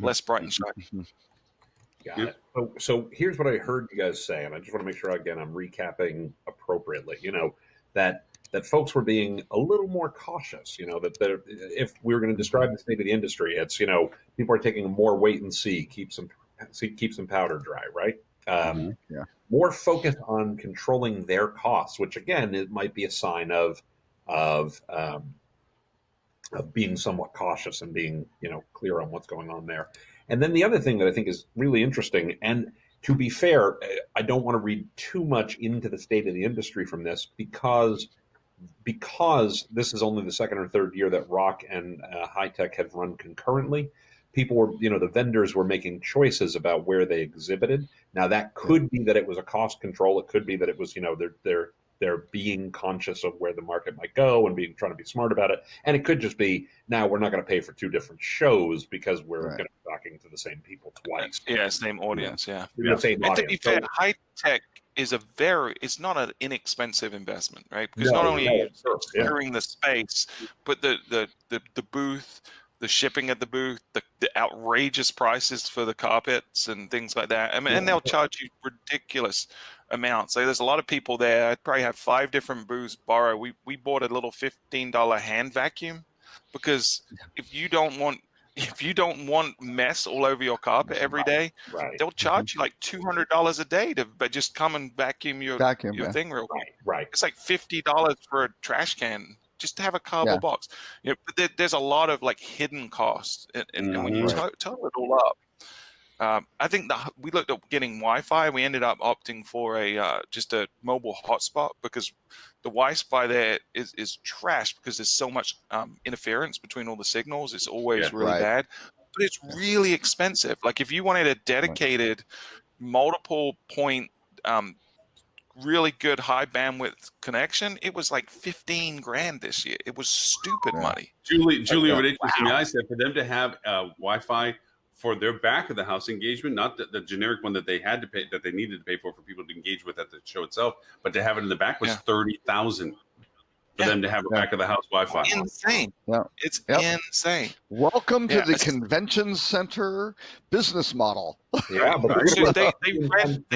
Less bright and shiny. Got it. So here's what I heard you guys say, and I just want to make sure, again, I'm recapping appropriately. That folks were being a little more cautious. That if we were going to describe the state of the industry, it's people are taking a more wait and see, keep some powder dry, right? More focus on controlling their costs, which again, it might be a sign of being somewhat cautious and being clear on what's going on there. And then the other thing that I think is really interesting, and to be fair, I don't want to read too much into the state of the industry from this because this is only the second or third year that Rock and High-Tech have run concurrently. People were, the vendors were making choices about where they exhibited. Now that could be that it was a cost control. It could be that it was, they're being conscious of where the market might go and trying to be smart about it. And it could just be, now we're not going to pay for two different shows because we're going to be talking to the same people twice. Yeah, same audience. Yeah. The same and audience. to be fair, High-Tech is it's not an inexpensive investment, right? Because not only are you securing the space, but the booth, the shipping at the booth, the outrageous prices for the carpets and things like that. I mean, and they'll charge you ridiculous amounts. So there's a lot of people there. I'd probably have 5 different booths borrow. We bought a little $15 hand vacuum because if you don't want mess all over your carpet every day, they'll charge you like $200 a day to just come and vacuum your thing real quick. Right. It's like $50 for a trash can just to have a cardboard box. But there's a lot of like hidden costs, and when you total it all up, I think we looked at getting Wi-Fi. We ended up opting for just a mobile hotspot because the Wi-Fi there is trash because there's so much interference between all the signals. It's always really bad, but it's really expensive. Like if you wanted a dedicated multiple point, really good high bandwidth connection, it was like $15,000 this year. It was stupid money. Julie, what interesting I said for them to have Wi-Fi for their back of the house engagement, not the generic one that they had to pay, that they needed to pay for people to engage with at the show itself, but to have it in the back was $30,000 for them to have a back of the house Wi-Fi. Insane. It's insane. Welcome to the convention center business model. Yeah, but so they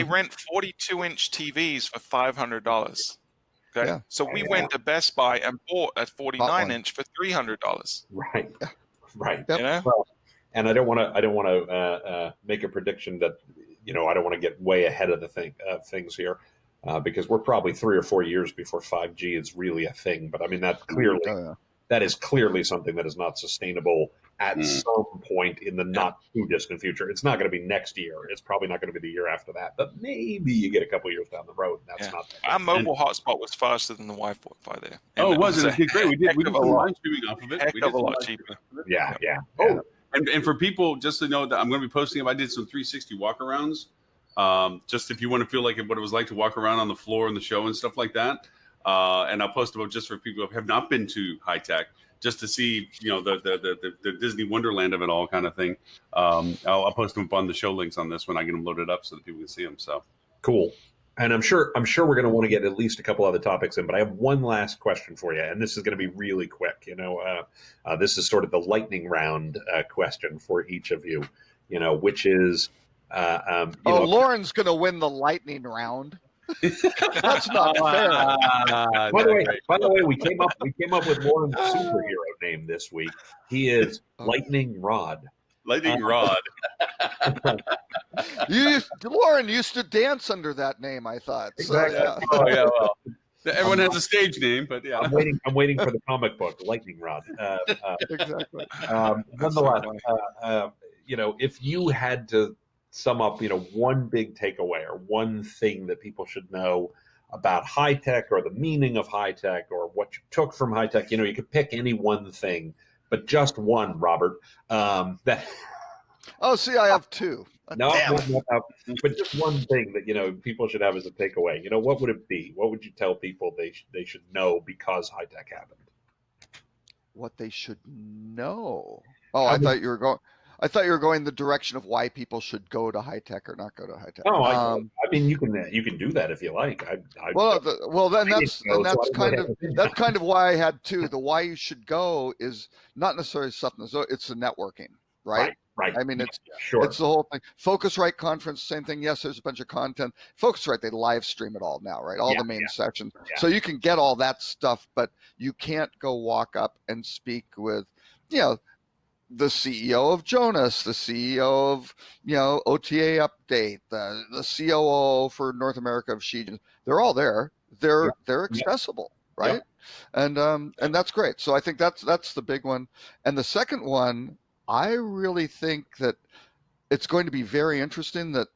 rent 42-inch TVs for $500. Okay, so we went to Best Buy and bought a 49-inch for $300. Right. Well, and I don't want to make a prediction that I don't want to get way ahead of the things here because we're probably 3 or 4 years before 5G is really a thing. But I mean that is clearly something that is not sustainable at some point in the not too distant future. It's not going to be next year. It's probably not going to be the year after that. But maybe you get a couple years down the road. And that's not that. Our mobile hotspot was faster than the Wi-Fi there. And it was. It did great. We did some live streaming off of it. Heck of a lot cheaper. Yeah. And for people, just to know that I'm going to be posting them, I did some 360 walkarounds. Just if you want to feel like what it was like to walk around on the floor in the show and stuff like that. And I'll post them up just for people who have not been to High-Tech, just to see, the Disney Wonderland of it all kind of thing. I'll post them up on the show links on this when I get them loaded up so that people can see them. So cool. And I'm sure we're going to want to get at least a couple other topics in, but I have one last question for you, and this is going to be really quick. This is sort of the lightning round question for each of you. Which is, Lauren's going to win the lightning round. That's not fair. By the way, we came up with Lauren's superhero name this week. He is Lightning Rod. Lightning Rod. Lauren used to dance under that name, I thought. Exactly. So, Oh yeah, well, everyone has a stage name, but yeah. I'm waiting for the comic book, Lightning Rod. Exactly. Nonetheless, if you had to sum up, one big takeaway or one thing that people should know about high tech or the meaning of high tech or what you took from high tech. You know, you could pick any one thing, but just one, Robert. That Oh, see, I have two. no, Damn no, it. no, no, but just one thing that people should have as a takeaway. You know, what would it be? What would you tell people they should know because high tech happened? What they should know. Oh, How I would- thought you were going. I thought you were going the direction of why people should go to high tech or not go to high tech. No, I mean you can do that if you like. Well, then I that's didn't know, and so that's I don't kind know of what to that's think. kind of why I had two. The why you should go is not necessarily something. So it's the networking, right? Right. I mean, it's Sure. it's the whole thing. Focusrite conference, same thing. Yes, there's a bunch of content. Focusrite, they live stream it all now, right? All Yeah, the main sections. yeah. So you can get all that stuff, but you can't go walk up and speak with, the CEO of Jonas, the CEO of, OTA Update, the COO for North America of Shein. They're all there. They're accessible, right? And that's great. So I think that's the big one. And the second one, I really think that it's going to be very interesting that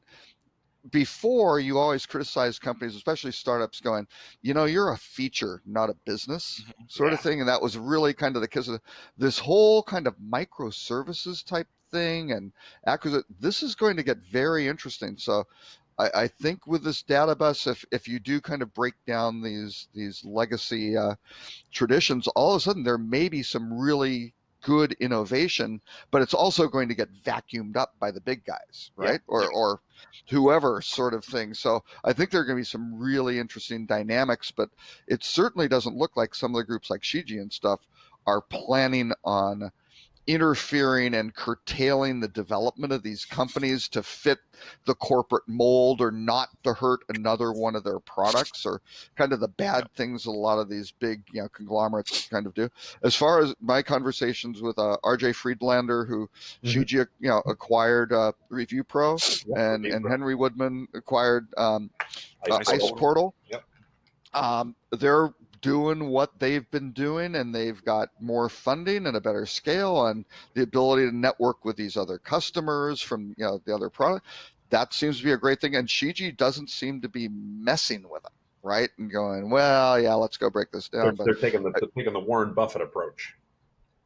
before you always criticize companies, especially startups, going, you're a feature, not a business sort of thing. And that was really kind of the case of this whole kind of microservices type thing and acquisition. This is going to get very interesting. So I think with this data bus, if you do kind of break down these legacy traditions, all of a sudden there may be some really good innovation, but it's also going to get vacuumed up by the big guys, right? Or whoever sort of thing. So I think there are going to be some really interesting dynamics, but it certainly doesn't look like some of the groups like Shiji and stuff are planning on interfering and curtailing the development of these companies to fit the corporate mold or not to hurt another one of their products, or kind of the bad things a lot of these big conglomerates kind of do. As far as my conversations with RJ Friedlander, who Shiji acquired Review Pro, and Henry Woodman acquired Ice Portal. They're doing what they've been doing, and they've got more funding and a better scale and the ability to network with these other customers from the other product. That seems to be a great thing, and Shiji doesn't seem to be messing with it, right? And going, well, yeah, let's go break this down. They're taking the Warren Buffett approach.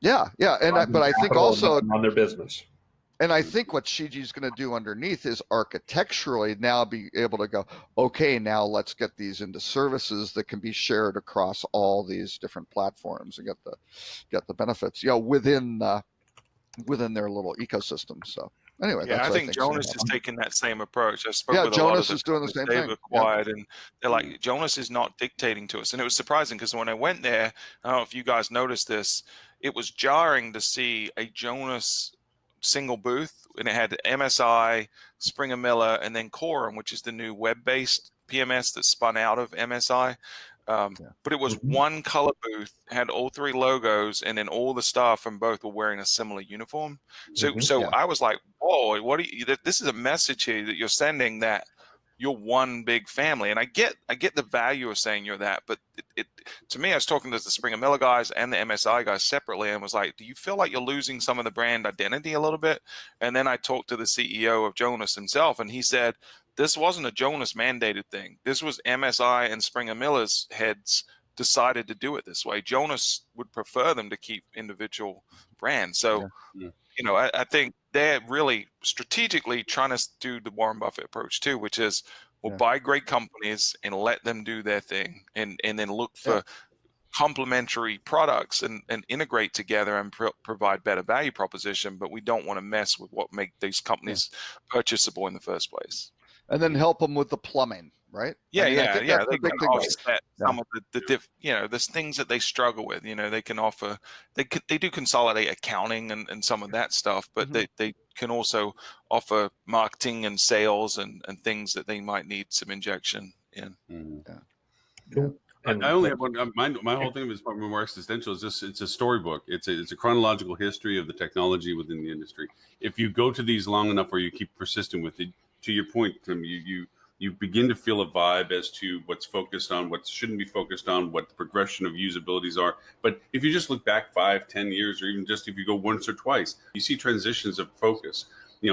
Yeah, but I think also on their business. And I think what Shiji's going to do underneath is architecturally now be able to go, okay, now let's get these into services that can be shared across all these different platforms and get the benefits, within their little ecosystem. So anyway, I think Jonas is taking that same approach. I spoke with a lot of the doing the same they've thing. acquired, and they're like, Jonas is not dictating to us. And it was surprising because when I went there, I don't know if you guys noticed this, it was jarring to see a Jonas single booth, and it had MSI, Springer Miller, and then Quorum, which is the new web-based PMS that spun out of MSI. But it was one color booth, had all three logos, and then all the staff from both were wearing a similar uniform. So I was like, whoa, what are you? This is a message here that you're sending, that you're one big family. And I get the value of saying you're that, but it to me, I was talking to the Springer Miller guys and the MSI guys separately, and was like, do you feel like you're losing some of the brand identity a little bit? And then I talked to the CEO of Jonas himself, and he said, this wasn't a Jonas mandated thing. This was MSI and Springer Miller's heads decided to do it this way. Jonas would prefer them to keep individual brands. So, I think they're really strategically trying to do the Warren Buffett approach too, which is buy great companies and let them do their thing, and then look for complementary products and integrate together and provide better value proposition. But we don't want to mess with what make these companies purchasable in the first place. And then help them with the plumbing, right? They can offset some of the things that they struggle with. They can offer, they do consolidate accounting and some of that stuff, but they can also offer marketing and sales and things that they might need some injection in. I only have one. My whole thing is probably more existential. It's a storybook. It's a chronological history of the technology within the industry. If you go to these long enough, where you keep persisting with it, to your point, Tim, you begin to feel a vibe as to what's focused on, what shouldn't be focused on, what the progression of usabilities are. But if you just look back 5-10 years, or even just if you go once or twice, you see transitions of focus.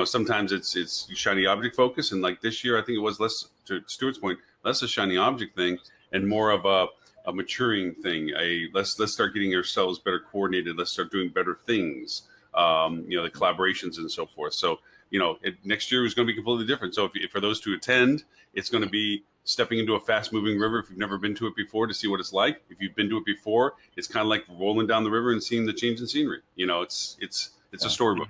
sometimes it's shiny object focus, and like this year, I think it was less, to Stuart's point, less a shiny object thing and more of a maturing thing. Let's start getting ourselves better coordinated. Let's start doing better things. The collaborations and so forth. So next year is going to be completely different. So if for those to attend, it's going to be stepping into a fast-moving river if you've never been to it before to see what it's like. If you've been to it before, it's kind of like rolling down the river and seeing the change in scenery. It's a storybook.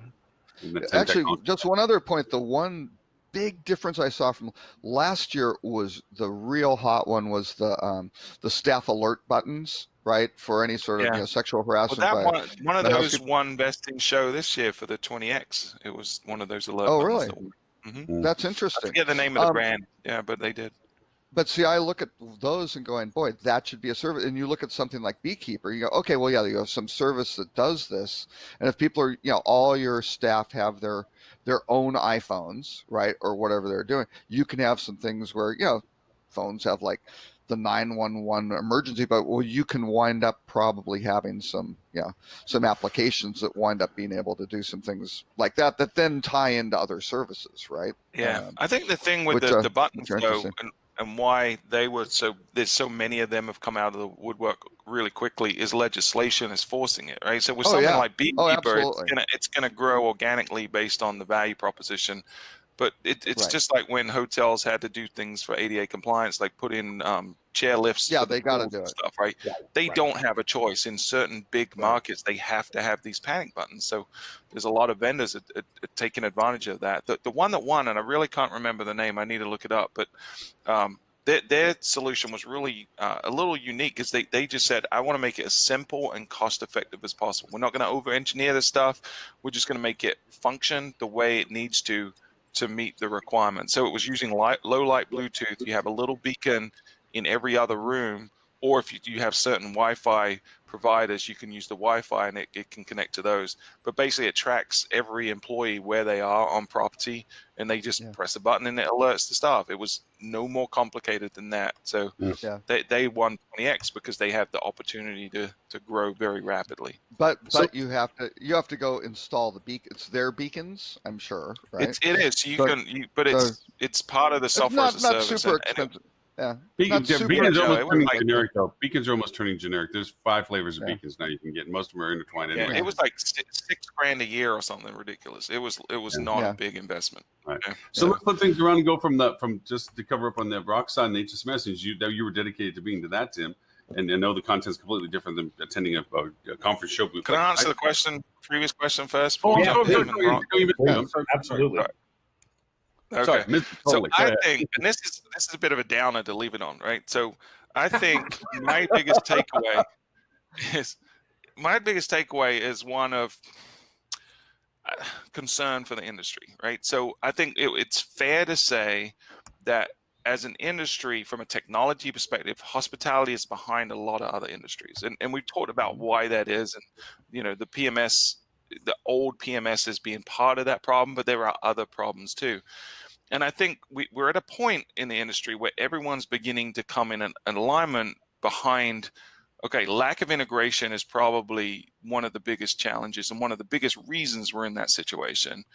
Actually, just one other point. The one big difference I saw from last year was the real hot one was the staff alert buttons, right? For any sort of sexual harassment. Well, that one of those won Best in Show this year for the 20X. It was one of those alert buttons. Oh, really? That's interesting. I forget the name of the brand. Yeah, but they did. But see, I look at those and going, boy, that should be a service. And you look at something like Beekeeper, you go, okay, well, yeah, you have some service that does this. And if people are, all your staff have their own iPhones, right, or whatever they're doing, you can have some things where, phones have like the 911 emergency, but you can wind up probably having some applications that wind up being able to do some things like that then tie into other services, right? Yeah, I think the thing with the buttons though, and why there's so many of them have come out of the woodwork really quickly is legislation is forcing it, right? So with something like Beekeeper, it's gonna grow organically based on the value proposition. But it's just like when hotels had to do things for ADA compliance, like put in chair lifts. Yeah, they got to do it. Stuff, right? Yeah, they don't have a choice. In certain big markets, they have to have these panic buttons. So there's a lot of vendors that taking advantage of that. The one that won, and I really can't remember the name, I need to look it up, but their solution was really a little unique because they just said, I want to make it as simple and cost effective as possible. We're not going to over engineer this stuff. We're just going to make it function the way it needs to meet the requirements. So it was using low light Bluetooth. You have a little beacon in every other room, or if you have certain Wi-Fi providers, you can use the Wi-Fi and it can connect to those. But basically it tracks every employee where they are on property, and they just press a button and it alerts the staff. It was no more complicated than that. So they won 20X because they have the opportunity to grow very rapidly. But you have to go install the beacon. It's their beacons, I'm sure, right? It is. It's part of the software as a service. Not super expensive. Yeah. Beacons are almost turning generic, though. Beacons are almost turning generic. There's 5 flavors of beacons now you can get. Most of them are intertwined anyway. It was like $6,000 a year or something ridiculous. It was not a big investment. Right. So let's flip things around and go from just to cover up on the rock side and HS message. You were dedicated to being to that, Tim. And I know the content's completely different than attending a conference show. Can I answer the previous question first? Absolutely. Okay. Sorry, so I think, and this is a bit of a downer to leave it on, right? So I think my biggest takeaway is one of concern for the industry, right? So I think it's fair to say that as an industry, from a technology perspective, hospitality is behind a lot of other industries, and we've talked about why that is, and the PMS. The old PMS is being part of that problem, but there are other problems too. And I think we're at a point in the industry where everyone's beginning to come in an alignment behind, okay, lack of integration is probably one of the biggest challenges and one of the biggest reasons we're in that situation.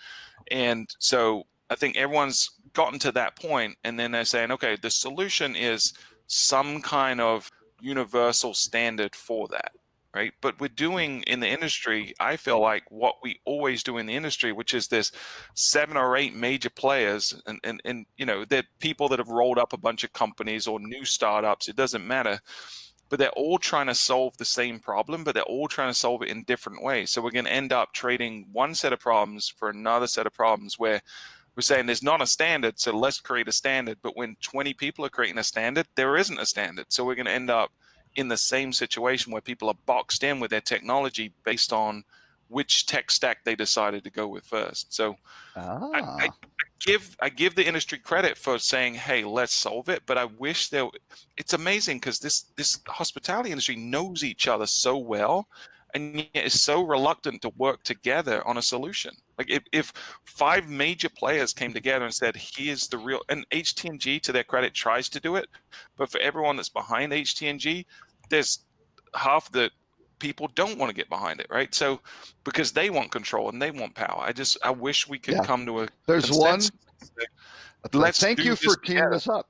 And so I think everyone's gotten to that point, and then they're saying, okay, the solution is some kind of universal standard for that. Right. But we're doing in the industry, I feel like what we always do in the industry, which is there's 7 or 8 major players and they're people that have rolled up a bunch of companies or new startups. It doesn't matter. But they're all trying to solve the same problem, but they're all trying to solve it in different ways. So we're going to end up trading one set of problems for another set of problems where we're saying there's not a standard, so let's create a standard. But when 20 people are creating a standard, there isn't a standard. So we're going to end up in the same situation where people are boxed in with their technology based on which tech stack they decided to go with first. So I give the industry credit for saying, hey, let's solve it. But I wish it's amazing because this hospitality industry knows each other so well, and yet is so reluctant to work together on a solution. Like if 5 major players came together and said, here's the real, and HT&G, to their credit, tries to do it, but for everyone that's behind HT&G, there's half the people don't want to get behind it, right? So because they want control and they want power. I wish we could Yeah. come to a There's one. consensus. Let's Thank do you for this teeing together. this up.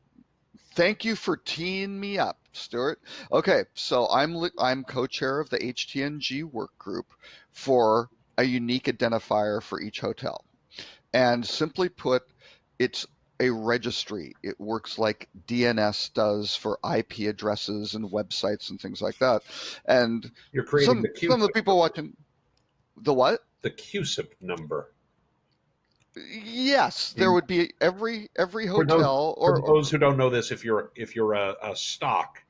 Thank you for teeing me up, Stuart. Okay, so I'm co-chair of the HTNG work group for a unique identifier for each hotel. And simply put, it's a registry. It works like DNS does for IP addresses and websites and things like that. And You're creating some the of the CUSIP people number. watching the what? The CUSIP number. Yes, there would be every For hotel those who don't know this, if you're a stock,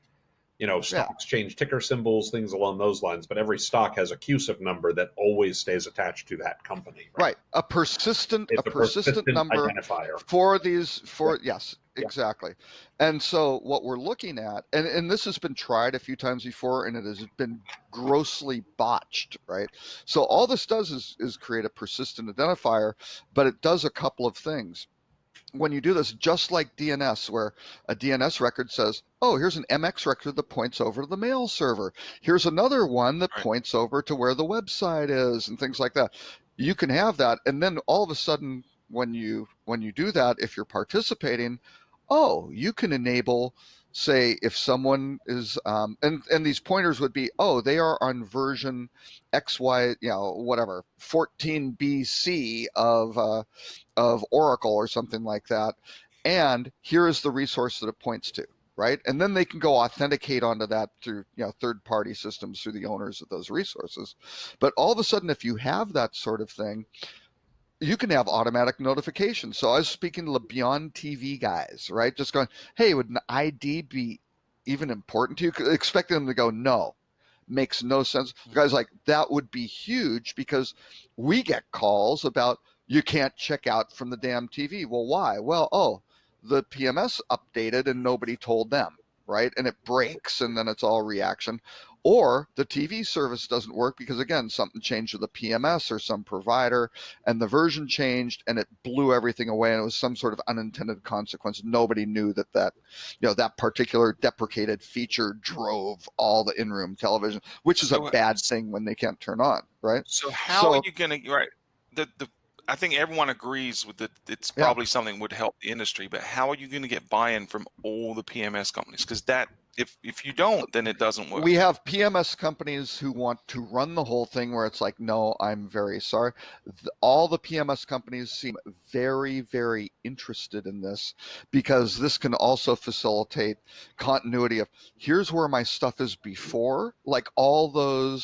stocks change ticker symbols, things along those lines, but every stock has a CUSIP number that always stays attached to that company. right, a persistent It's a persistent number identifier. for these yes, Yeah. exactly. And so what we're looking at, and this has been tried a few times before, and it has been grossly botched, right? So all this does is create a persistent identifier, but it does a couple of things. When you do this, just like DNS, where a DNS record says, oh, here's an MX record that points over to the mail server. Here's another one that Right. points over to where the website is and things like that. You can have that. And then all of a sudden, when you do that, if you're participating, oh, you can enable, say, if someone is, and these pointers would be, oh, they are on version XY, whatever, 14 BC of Oracle or something like that. And here is the resource that it points to, right? And then they can go authenticate onto that through, third-party systems through the owners of those resources. But all of a sudden, if you have that sort of thing, you can have automatic notifications. So I was speaking to the Beyond TV guys, right? Just going, hey, would an ID be even important to you? Expecting them to go, no. Makes no sense. The guy's like, that would be huge because we get calls about you can't check out from the damn TV. Well, why? Well, the PMS updated and nobody told them, right? And it breaks and then it's all reaction. Or the TV service doesn't work because, again, something changed with the PMS or some provider and the version changed and it blew everything away and it was some sort of unintended consequence. Nobody knew that particular deprecated feature drove all the in-room television, which is a bad thing when they can't turn on, right? So how are you going to, right? I think everyone agrees with that. It's probably something that would help the industry, but how are you going to get buy-in from all the PMS companies? Because if you don't, then it doesn't work. We have PMS companies who want to run the whole thing where it's like, no, I'm very sorry. All the PMS companies seem very, very interested in this because this can also facilitate continuity of here's where my stuff is before, like all the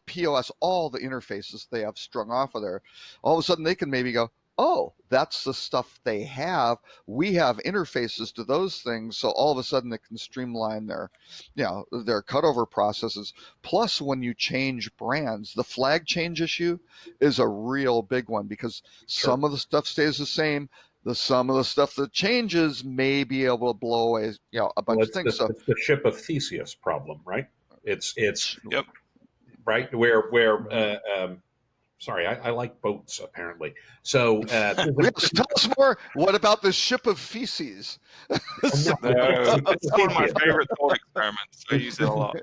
POS, all the interfaces they have strung off of there. All of a sudden they can maybe go, oh, that's the stuff they have. We have interfaces to those things. So all of a sudden it can streamline their cutover processes. Plus, when you change brands, the flag change issue is a real big one because some of the stuff stays the same. Some of the stuff that changes may be able to blow away, a bunch of things. So it's the ship of Theseus problem, right? It's Yep. right where sorry, I like boats apparently. So yes, tell us more. What about the ship of feces? It's one of my favorite thought experiments. I use it a lot.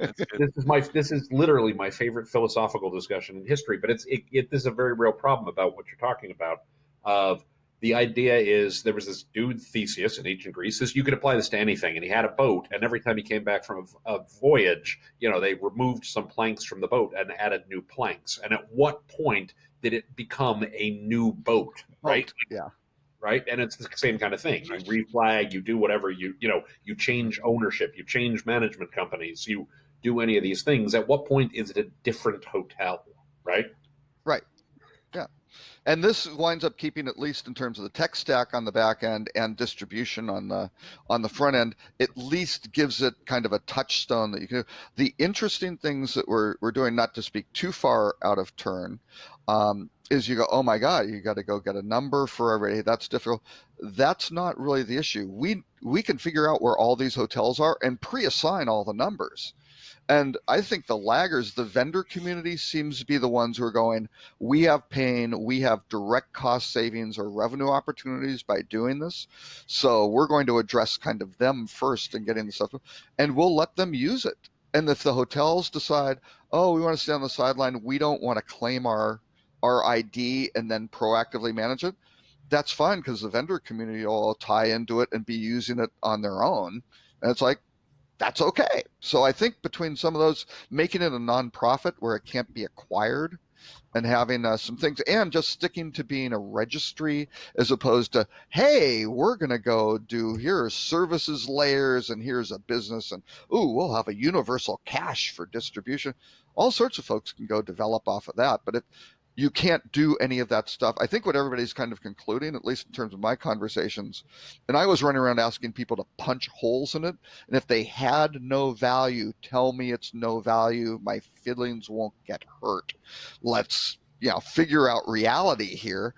This is literally my favorite philosophical discussion in history. But this is a very real problem about what you're talking about. Of the idea is there was this dude Theseus in ancient Greece. You could apply this to anything, and he had a boat, and every time he came back from a voyage, they removed some planks from the boat and added new planks. And at what point did it become a new boat? Right? Yeah. Right, and it's the same kind of thing. You reflag, you do whatever you change ownership, you change management companies, you do any of these things. At what point is it a different hotel? Right. Right. Yeah. And this winds up keeping, at least in terms of the tech stack on the back end and distribution on the front end, at least gives it kind of a touchstone that you can do. The interesting things that we're doing, not to speak too far out of turn, is you go, oh my God, you got to go get a number for everybody. That's difficult. That's not really the issue. We can figure out where all these hotels are and pre-assign all the numbers. And I think the laggers, the vendor community, seems to be the ones who are going, we have pain, we have direct cost savings or revenue opportunities by doing this. So we're going to address kind of them first and getting the stuff, and we'll let them use it. And if the hotels decide, oh, we want to stay on the sideline, we don't want to claim our ID and then proactively manage it, that's fine, because the vendor community will all tie into it and be using it on their own. And it's like, that's okay. So I think between some of those, making it a nonprofit where it can't be acquired, and having some things, and just sticking to being a registry as opposed to, hey, we're going to go do, here's services layers and here's a business, and ooh, we'll have a universal cache for distribution. All sorts of folks can go develop off of that. But if you can't do any of that stuff, I think what everybody's kind of concluding, at least in terms of my conversations, and I was running around asking people to punch holes in it, and if they had no value, tell me it's no value. My feelings won't get hurt. Let's figure out reality here.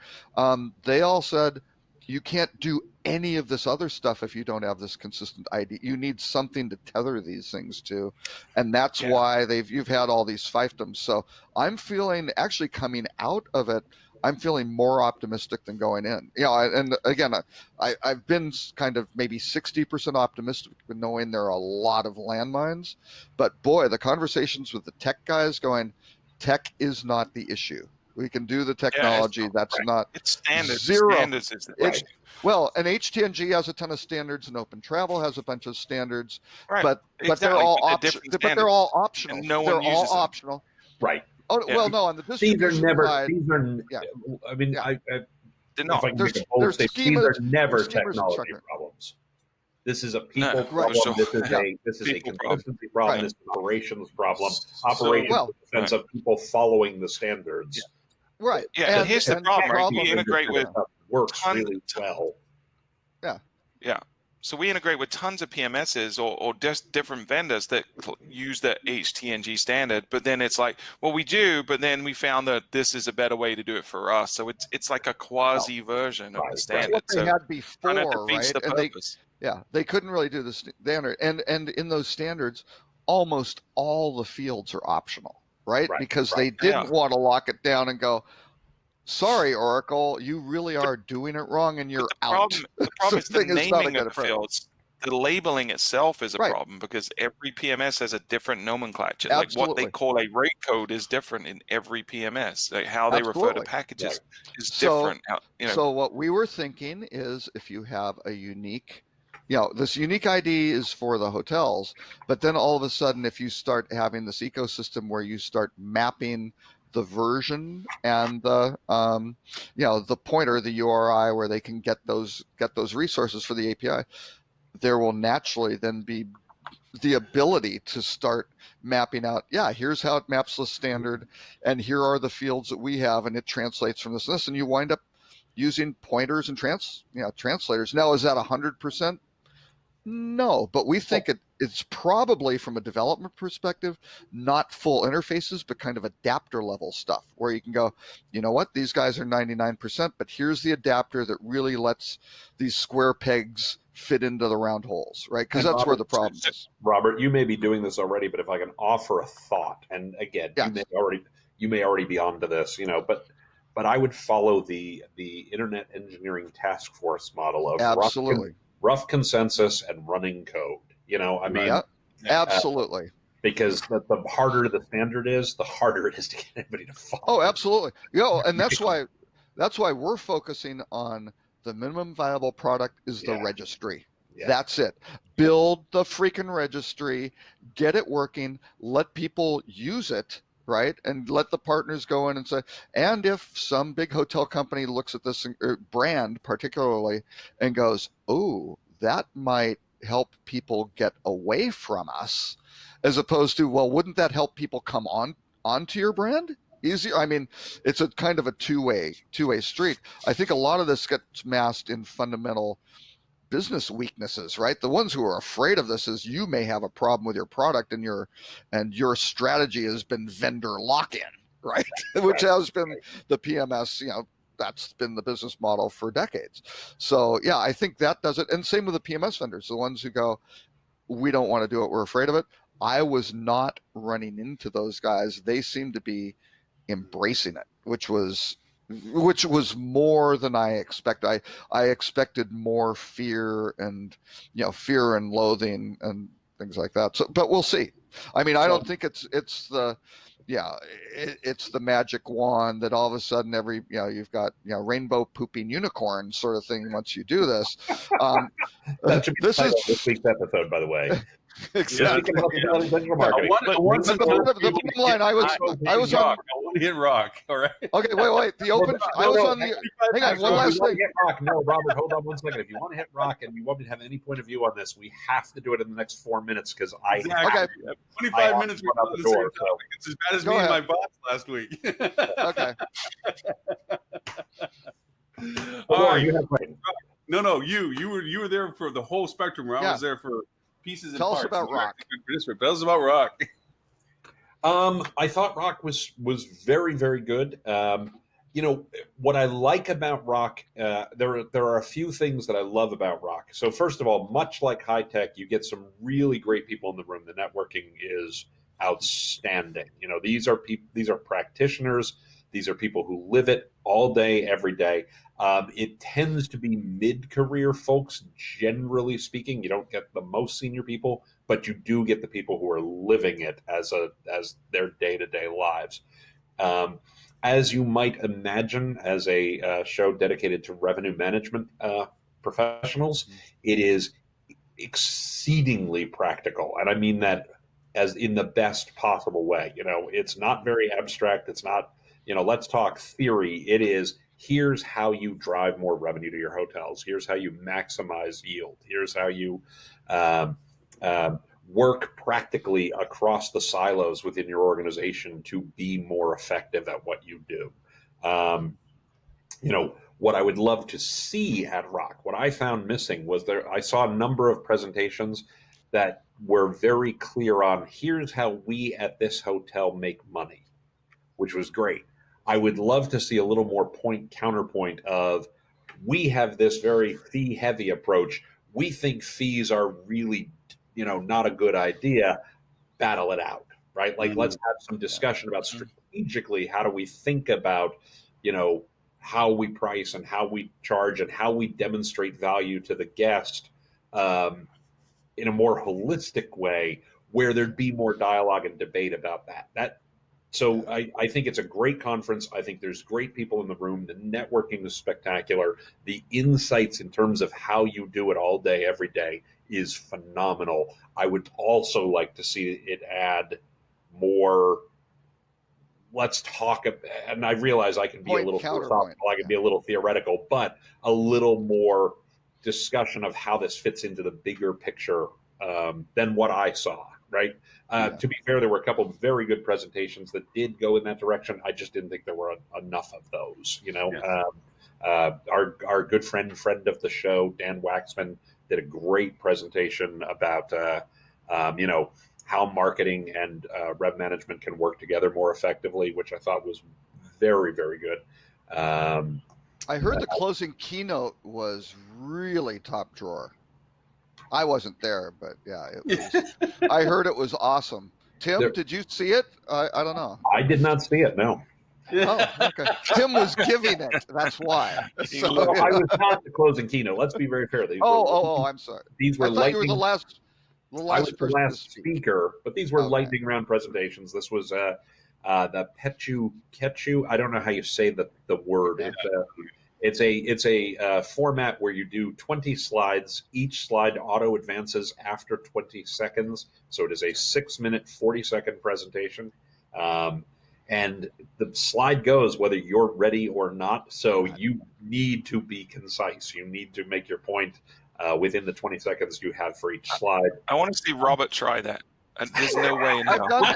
They all said, you can't do any of this other stuff if you don't have this consistent ID. You need something to tether these things to, and that's why you've had all these fiefdoms. So I'm feeling, actually coming out of it, I'm feeling more optimistic than going in. And again, I've been kind of maybe 60% optimistic, knowing there are a lot of landmines. But boy, the conversations with the tech guys going, tech is not the issue. We can do the technology. That's not. It's standards. Zero. Standards is the issue. Well, and HTNG has a ton of standards, and Open Travel has a bunch of standards, Right. but they're all optional. But they're all optional. And no they're one uses all them. optional. Right. Oh well, no, on the These distribution are never. side, These are. Yeah. I mean, Yeah. They're if not. I can There's- make a bold there's statement, schemas- these are never there's schemers and technology checkers. problems. This is a people No, problem. for sure. This is a People consistency problem. Right. This is an operations problem. So- Operations Well- in the sense of people following the standards. right? Yeah, and here's the problem, right? We integrate with works tons- really well. So we integrate with tons of PMSs or just different vendors that use the HTNG standard, but then it's like, well, we do, but then we found that this is a better way to do it for us. So it's like a quasi version of Right, the right. standard. What they So had before, kind of defeats right? the And purpose. they couldn't really do the standard. And in those standards, almost all the fields are optional, right? Right, Because right. they didn't want to lock it down and go, sorry, Oracle, you really are doing it wrong, and you're out. The problem is the thing is not a naming good of the approach. fields. The labeling itself is a Right. problem because every PMS has a different nomenclature. Like what Absolutely. they call a rate code is different in every PMS. Like how they refer Absolutely. to packages is So- different. So what we were thinking is, if you have a unique, this unique ID is for the hotels, but then all of a sudden, if you start having this ecosystem where you start mapping the version and the the pointer, the URI, where they can get those resources for the API, there will naturally then be the ability to start mapping out, here's how it maps the standard, and here are the fields that we have, and it translates from this and this, and you wind up using pointers and translators. Now, is that 100%? No, but we think it's probably, from a development perspective, not full interfaces, but kind of adapter level stuff where you can go, you know what, these guys are 99%, but here's the adapter that really lets these square pegs fit into the round holes, right? Because And that's where the problem is. Robert, you may be doing this already, but if I can offer a thought, and again, Yes. you may already be onto this, but I would follow the Internet Engineering Task Force model of Absolutely. rough consensus and running code. Yeah, absolutely. Because the harder the standard is, the harder it is to get anybody to follow. Oh, absolutely. And that's why we're focusing on the minimum viable product is the Yeah. registry. Yeah. That's it. Build the freaking registry, get it working, let people use it, right? And let the partners go in and say, and if some big hotel company looks at this brand particularly and goes, oh, that might help people get away from us, as opposed to, well, wouldn't that help people come onto your brand easier? I mean, it's a kind of a two-way street. I think a lot of this gets masked in fundamental business weaknesses, right? The ones who are afraid of this is you may have a problem with your product and your strategy has been vendor lock-in, right? Which has been the PMS, that's been the business model for decades. So I think that does it. And same with the PMS vendors, the ones who go, we don't want to do it, we're afraid of it. I was not running into those guys. They seem to be embracing it, which was more than I expected. I expected more fear and loathing and things like that. So, but we'll see. I mean, I So- don't think it's the it's the magic wand that all of a sudden you've got rainbow pooping unicorn sort of thing once you do this. That should be This the title is of this week's episode, by the way. exactly. Speaking about Yeah. digital I marketing. want But the bottom line, I was on. rock. I want to hit rock. All right. Okay, wait. The open. I was on the. Hang on, one last If you want thing. to hit rock, no, Robert, hold on one second. If you want to hit rock and you want me to have any point of view on this, we have to do it in the next 4 minutes because I Exactly. Okay. I 25 have minutes to run out before the the same door. topic. It's as bad as Go me and ahead. my boss last week. Okay. All All right, right. you have right. No, you were there for the whole spectrum. Where I Yeah. was there for pieces and Tell us parts. about You're rock. actually a good participant. Tell us about rock. I thought rock was very, very good. What I like about rock, there are a few things that I love about rock. So first of all, much like high tech, you get some really great people in the room. The networking is outstanding. These are practitioners. These are people who live it all day, every day. It tends to be mid-career folks, generally speaking. You don't get the most senior people, but you do get the people who are living it as their day-to-day lives. As you might imagine, as a show dedicated to revenue management professionals, it is exceedingly practical, and I mean that as in the best possible way. It's not very abstract. It's not, let's talk theory. It is, here's how you drive more revenue to your hotels. Here's how you maximize yield. Here's how you work practically across the silos within your organization to be more effective at what you do. What I would love to see at Rock, what I found missing was I saw a number of presentations that were very clear on, here's how we at this hotel make money, which was great. I would love to see a little more counterpoint of, we have this very fee heavy approach. We think fees are really, not a good idea. Battle it out, right? Like, let's have some discussion about strategically, how do we think about, how we price and how we charge and how we demonstrate value to the guest in a more holistic way, where there'd be more dialogue and debate about that. So I think it's a great conference. I think there's great people in the room. The networking is spectacular. The insights in terms of how you do it all day, every day is phenomenal. I would also like to see it add more. Let's talk, and I realize I can be a little philosophical, I can be a little theoretical, but a little more discussion of how this fits into the bigger picture than what I saw, right? To be fair, there were a couple of very good presentations that did go in that direction. I just didn't think there were enough of those, Our good friend of the show, Dan Waxman, did a great presentation about, how marketing and rev management can work together more effectively, which I thought was very, very good. I heard the closing keynote was really top drawer. I wasn't there, but yeah, it was. I heard it was awesome. Tim, did you see it? I don't know. I did not see it. No. Oh, okay. Tim was giving it. That's why. So, No, I was not the closing keynote. Let's be very fair. I'm sorry. These were I thought you were the last. I was the person to last speak. speaker, but these were Okay. lightning round presentations. This was the Ketchu. I don't know how you say the word. It's a format where you do 20 slides. Each slide auto advances after 20 seconds. So it is a 6-minute, 40-second presentation. And the slide goes whether you're ready or not. So you need to be concise. You need to make your point within the 20 seconds you have for each slide. I want to see Robert try that. There's no way in hell.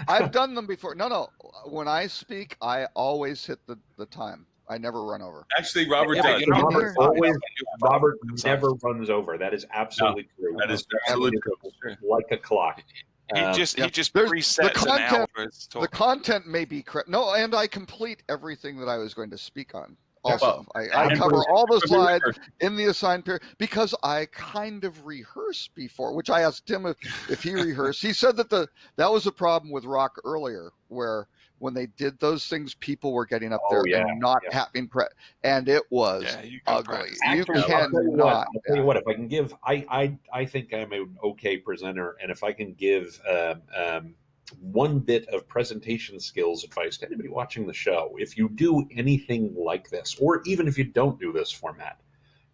I've done them before. No. When I speak, I always hit the time. I never run over. Actually, Robert Yeah, does. you know, Robert never runs over. That is absolutely true. That is absolutely true. Like a clock. He just There's- presets an hour. for his talk. The content may be correct. No, and I complete everything that I was going to speak on. Also, I cover all the slides in the assigned period because I kind of rehearsed before, which I asked Tim if he rehearsed. He said that that was a problem with Rock earlier, where when they did those things, people were getting up Oh, there yeah, and not yeah. having and it was Yeah, you can ugly. practice. You Actually, I'll tell you what. cannot. I'll tell you what. If I can give, I think I'm an okay presenter, and if I can give one bit of presentation skills advice to anybody watching the show, if you do anything like this, or even if you don't do this format,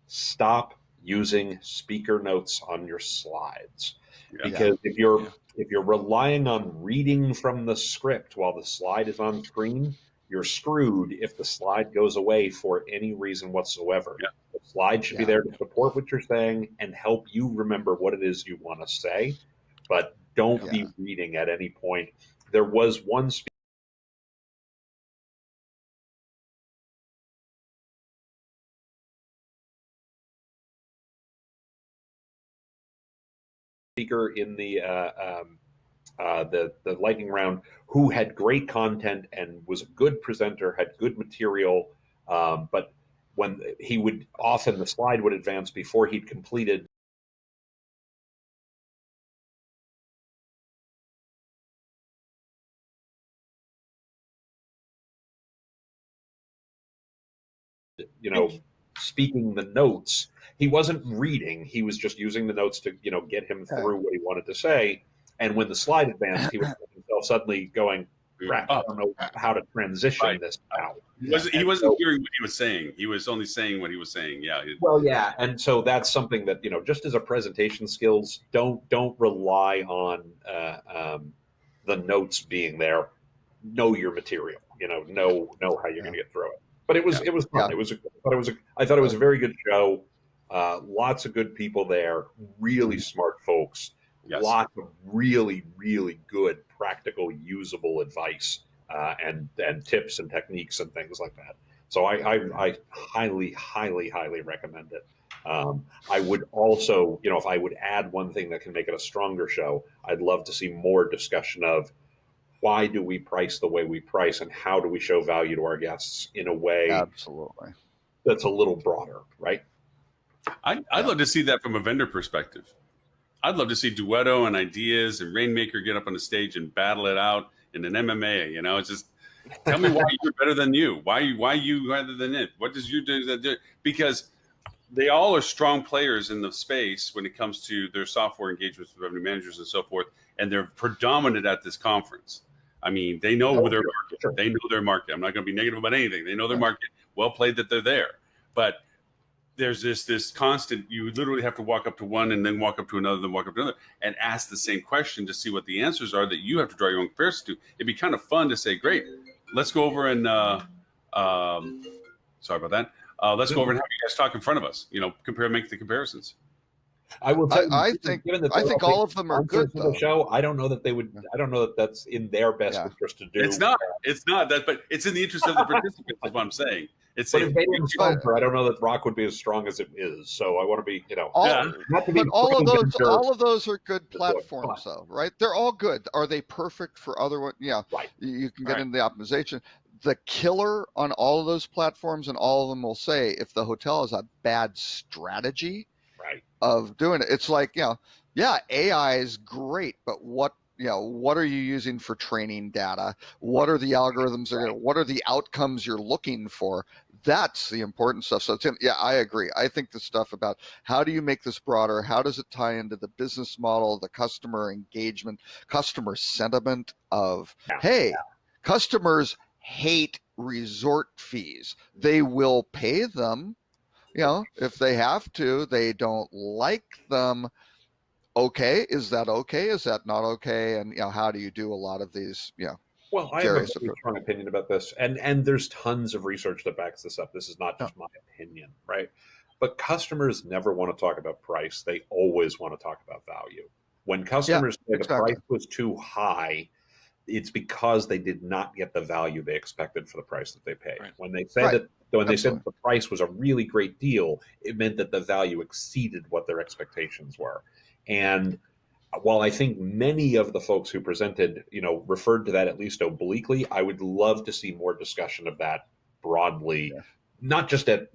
stop using speaker notes on your slides. Yeah. Because if you're relying on reading from the script while the slide is on screen, you're screwed if the slide goes away for any reason whatsoever. Yeah. The slide should be Yeah. there to support what you're saying and help you remember what it is you want to say, but don't Yeah. be reading at any point. There was one speaker in the lightning round who had great content and was a good presenter, had good material, but when he would often the slide would advance before he'd completed speaking the notes. He wasn't reading, he was just using the notes to get him through what he wanted to say. And when the slide advanced, he would find himself suddenly going, crap, I don't know how to transition this out. He wasn't hearing what he was saying. He was only saying what he was saying. Yeah. Well, yeah, and so that's something that just as a presentation skills, don't rely on the notes being there. Know your material. Know how you're going to get through it. But it was fun. Yeah. I thought it was a very good show. Lots of good people there. Really smart folks. Yes. Lots of really, really good, practical, usable advice and tips and techniques and things like that. So I highly, highly, highly recommend it. I would also, if I would add one thing that can make it a stronger show, I'd love to see more discussion of why do we price the way we price and how do we show value to our guests in a way Absolutely. that's a little broader, right? I'd love to see that from a vendor perspective. I'd love to see Duetto and Ideas and Rainmaker get up on the stage and battle it out in an MMA. It's just tell me why you're better than you. Why you rather than it? What does you do that do? Because they all are strong players in the space when it comes to their software engagements with revenue managers and so forth, and they're predominant at this conference. I mean, they know their market. Sure. They know their market. I'm not going to be negative about anything. They know their market. Well played that they're there. But there's this constant, you literally have to walk up to one and then walk up to another, then walk up to another and ask the same question to see what the answers are that you have to draw your own comparison to. It'd be kind of fun to say, great, let's go over and, sorry about that. Let's go over and have you guys talk in front of us, compare, make the comparisons. I will tell you, I think all of them are good for the show. I don't know that they would. I don't know that that's in their best interest to do. It's not that, but it's in the interest of the participants. Is what I'm saying. It's but if they didn't sponsor, I don't know that Rock would be as strong as it is. So I want to be, all of those are good platforms, though, right? They're all good. Are they perfect for other ones? Yeah, right. You can get into the optimization. The killer on all of those platforms, and all of them will say, if the hotel has a bad strategy of doing it, it's like, AI is great, but what are you using for training data? What are the algorithms? What are the outcomes you're looking for? That's the important stuff. So Tim, I agree. I think the stuff about how do you make this broader? How does it tie into the business model, the customer engagement, customer sentiment of, customers hate resort fees. They will pay them, if they have to. They don't like them. Okay, is that okay? Is that not okay? And how do you do a lot of these? Well, I have a very strong opinion about this, and there's tons of research that backs this up. This is not just my opinion, right? But customers never want to talk about price. They always want to talk about value. When customers say the price was too high, it's because they did not get the value they expected for the price that they paid. Right. When they say they said the price was a really great deal, it meant that the value exceeded what their expectations were. And while I think many of the folks who presented, referred to that at least obliquely, I would love to see more discussion of that broadly, not just at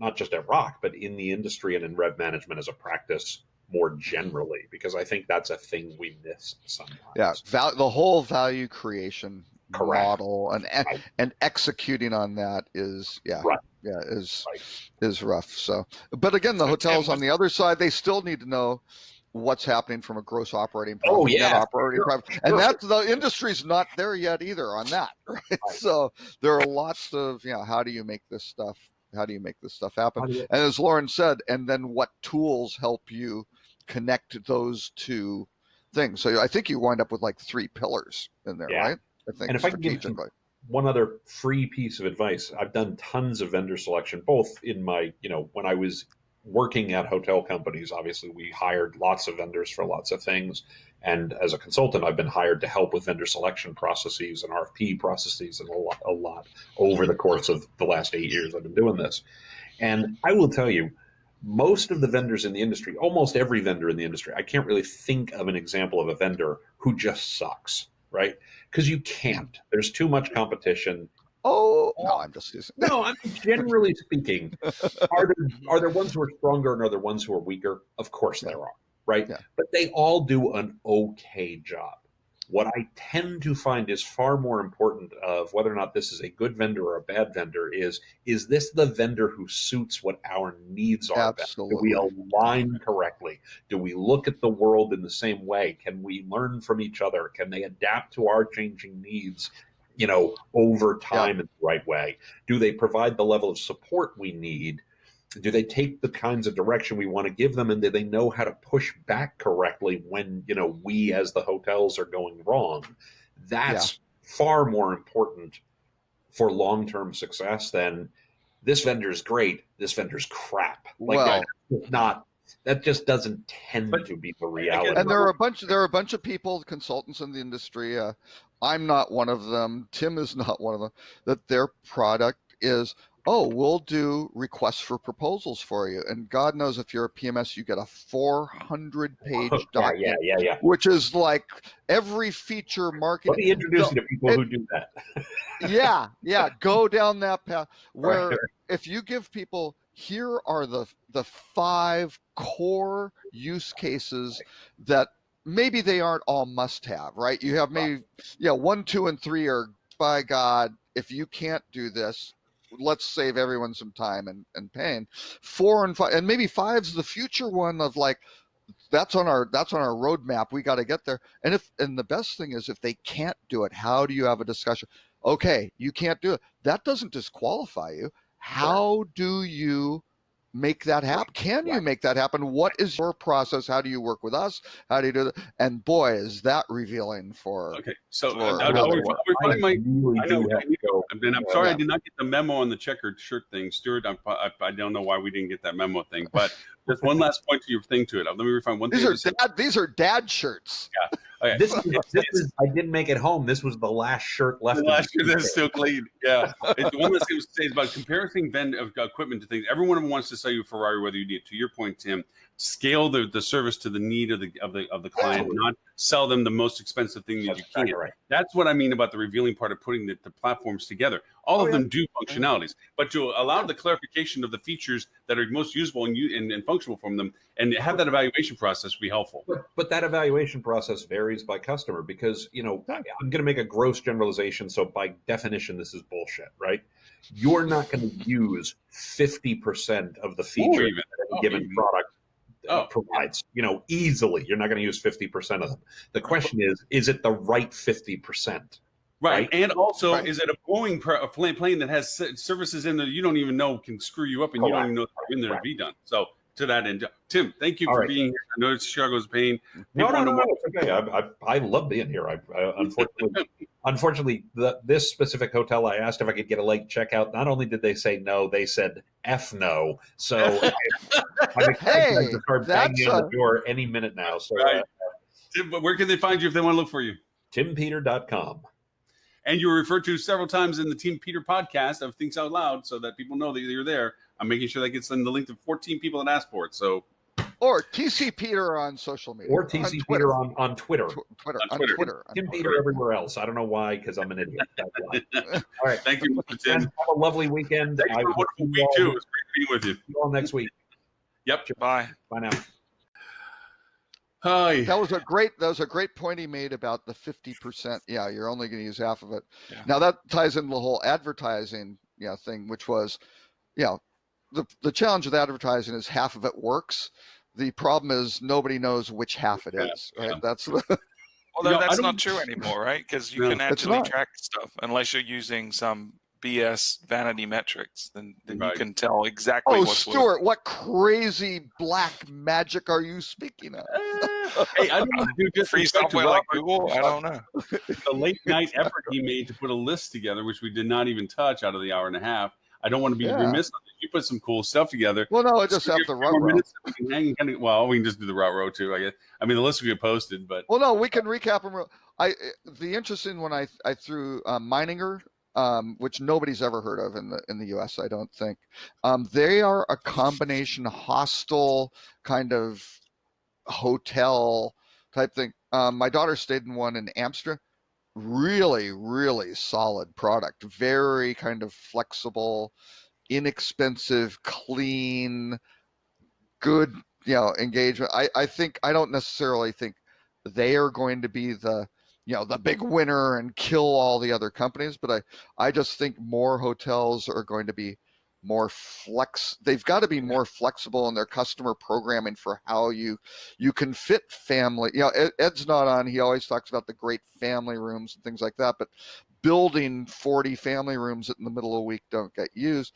Rock, but in the industry and in rev management as a practice more generally, because I think that's a thing we miss sometimes. Yeah, the whole value creation Correct. model, and Right. and executing on that is Right. is rough. So, but again, the So, hotels Tim, on the other side, they still need to know what's happening from a gross operating profit, Oh, net yeah, operating sure, profit, sure. and that's the industry's not there yet either on that, right? So there are lots of how do you make this stuff happen? How do you- And as Lauren said, and then what tools help you connect those two things? So I think you wind up with like 3 pillars in there, Yeah. right? I think And if I can give you strategically. one other free piece of advice, I've done tons of vendor selection, both in my, when I was working at hotel companies. Obviously, we hired lots of vendors for lots of things. And as a consultant, I've been hired to help with vendor selection processes and RFP processes and a lot over the course of the last 8 years I've been doing this. And I will tell you, most of the vendors in the industry, almost every vendor in the industry, I can't really think of an example of a vendor who just sucks, right? Because you can't. There's too much competition. Oh no, I'm just using. No, I mean, generally speaking, are there ones who are stronger and are there ones who are weaker? Of course there are, right? Yeah. But they all do an okay job. What I tend to find is far more important of whether or not this is a good vendor or a bad vendor is this the vendor who suits what our needs are? Absolutely. Do we align correctly? Do we look at the world in the same way? Can we learn from each other? Can they adapt to our changing needs, over time in the right way? Do they provide the level of support we need? Do they take the kinds of direction we want to give them, and do they know how to push back correctly when we as the hotels are going wrong? That's far more important for long-term success than this vendor's great, this vendor's crap. That just doesn't tend to be the reality. And there are a bunch of people, consultants in the industry. I'm not one of them. Tim is not one of them. That their product is, we'll do requests for proposals for you. And God knows if you're a PMS, you get a 400-page document, which is like every feature marketing. Let me introduce you to people who do that. Go down that path where if you give people, here are the 5 core use cases that maybe they aren't all must have, right? You have maybe 1, 2, and 3 are, by God, if you can't do this, let's save everyone some time and pain. 4 and 5, and maybe 5's the future one of like, that's on our roadmap. We got to get there. And the best thing is if they can't do it, how do you have a discussion? Okay, you can't do it. That doesn't disqualify you. How do you make that happen? Can you make that happen? What is your process? How do you work with us? How do you do that? And boy, is that revealing for. Okay, so I did not get the memo on the checkered shirt thing, Stuart. I don't know why we didn't get that memo thing, but just one last point to your thing to it. Let me refine one thing. These are dad shirts. Yeah. Okay. This is I didn't make it home. This was the last shirt left. The last shirt that's still clean. Yeah. It's one last thing to say is about comparing equipment to things. Everyone wants to sell you a Ferrari, whether you need. To your point, Tim, scale the service to the need of the client, not sell them the most expensive thing that you can. Right. That's what I mean about the revealing part of putting the platforms together. All of them do functionalities, but to allow the clarification of the features that are most useful and functional from them, and have that evaluation process be helpful. But that evaluation process varies by customer because, I'm going to make a gross generalization. So by definition, this is bullshit, right? You're not going to use 50% of the features that a given product provides, easily. You're not going to use 50% of them. The question is it the right 50%? Right. And also, is it a Boeing plane that has services in there you don't even know can screw you up and you don't even know they're in there to be done? So to that end, Tim, thank you for being here. I know it's Chicago's pain. No, it's okay. I love being here. Unfortunately, this specific hotel, I asked if I could get a late checkout. Not only did they say no, they said F no. So I'm excited to start banging on the door any minute now. So, Tim, where can they find you if they want to look for you? TimPeter.com. And you were referred to several times in the Team Peter podcast of Thinks Out Loud so that people know that you're there. I'm making sure that gets them the link to 14 people that asked for it. So, or TC Peter on social media. Or TC Peter on Twitter. On Twitter. Tim Peter everywhere else. I don't know why, because I'm an idiot. That's why. All right. Thank you, Mr. Tim. Have a lovely weekend. Thanks for a wonderful week, too. It was great being with you. See you all next week. Yep. Bye. Bye now. Hi. That was a great point he made about the 50%. Yeah, you're only going to use half of it. Yeah. Now that ties into the whole advertising, thing, which was, the challenge with advertising is half of it works. The problem is nobody knows which half it is, right? Yeah. That's Although I that's don't- not true anymore, right? Because you No, can it's actually not. track stuff unless you're using some BS vanity metrics. Then you Right. can tell exactly Oh, what's Stuart, what crazy black magic are you speaking of? Hey, I don't want to do free disrespect to software like Robert. Google. I don't know. The late night effort he made to put a list together, which we did not even touch out of the hour and a half. I don't want to be Yeah. remiss on this. You put some cool stuff together. Well, no, I just have give the a few more row. minutes that we can hang kind of, well, we can just do the row too, I guess. I mean, the list will get posted, but Well, no, we can recap them. The interesting one I threw Meininger, which nobody's ever heard of in the U.S. I don't think. They are a combination hostel kind of hotel type thing. My daughter stayed in one in Amsterdam. Really, really solid product. Very kind of flexible, inexpensive, clean, good, engagement. I don't necessarily think they are going to be the big winner and kill all the other companies, but I just think more hotels are going to be they've got to be more flexible in their customer programming for how you can fit family. Ed's not on, he always talks about the great family rooms and things like that, but building 40 family rooms that in the middle of the week don't get used,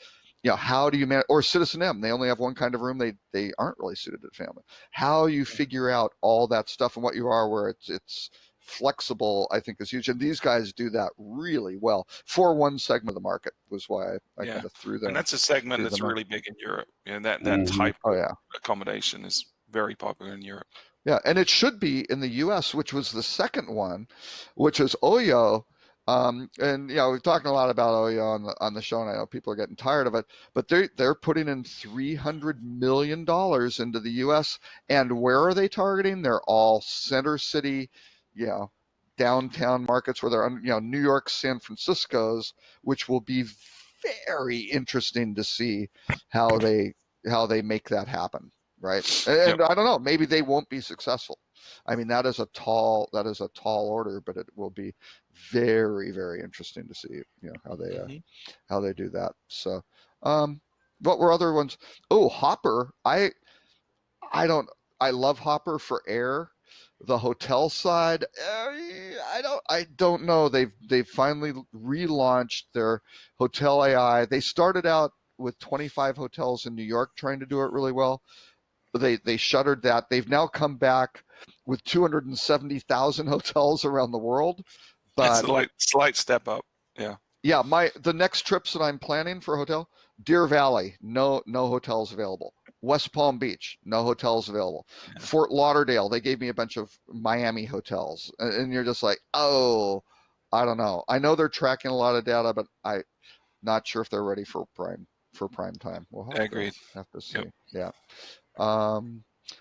how do you manage, or Citizen M, they only have one kind of room, they aren't really suited to family. How you figure out all that stuff and what you are where it's flexible, I think is huge, and these guys do that really well for one segment of the market, was why I kind of threw them. And that's a segment through that's them. really big in Europe. That Mhm. type Oh of yeah. accommodation is very popular in Europe. Yeah, and it should be in the U.S., which was the second one, which is Oyo. And we've talked a lot about Oyo on the show, and I know people are getting tired of it, but they're putting in $300 million into the U.S. And where are they targeting? They're all center city, downtown markets where they're New York, San Francisco's, which will be very interesting to see how they make that happen. Right. And I don't know, maybe they won't be successful. I mean, that is a tall order, but it will be very, very interesting to see, how they do that. So, what were other ones? Oh, Hopper. I love Hopper for air. The hotel side, I don't know. They've finally relaunched their hotel AI. They started out with 25 hotels in New York trying to do it really well. They shuttered that. They've now come back with 270,000 hotels around the world. But That's a slight step up. Yeah. Yeah, the next trips that I'm planning for a hotel, Deer Valley, no hotels available. West Palm Beach, no hotels available. Yeah. Fort Lauderdale, they gave me a bunch of Miami hotels, and you're just like, oh, I don't know. I know they're tracking a lot of data, but I'm not sure if they're ready for prime time. We'll Agreed. have to see. Yep. Yeah.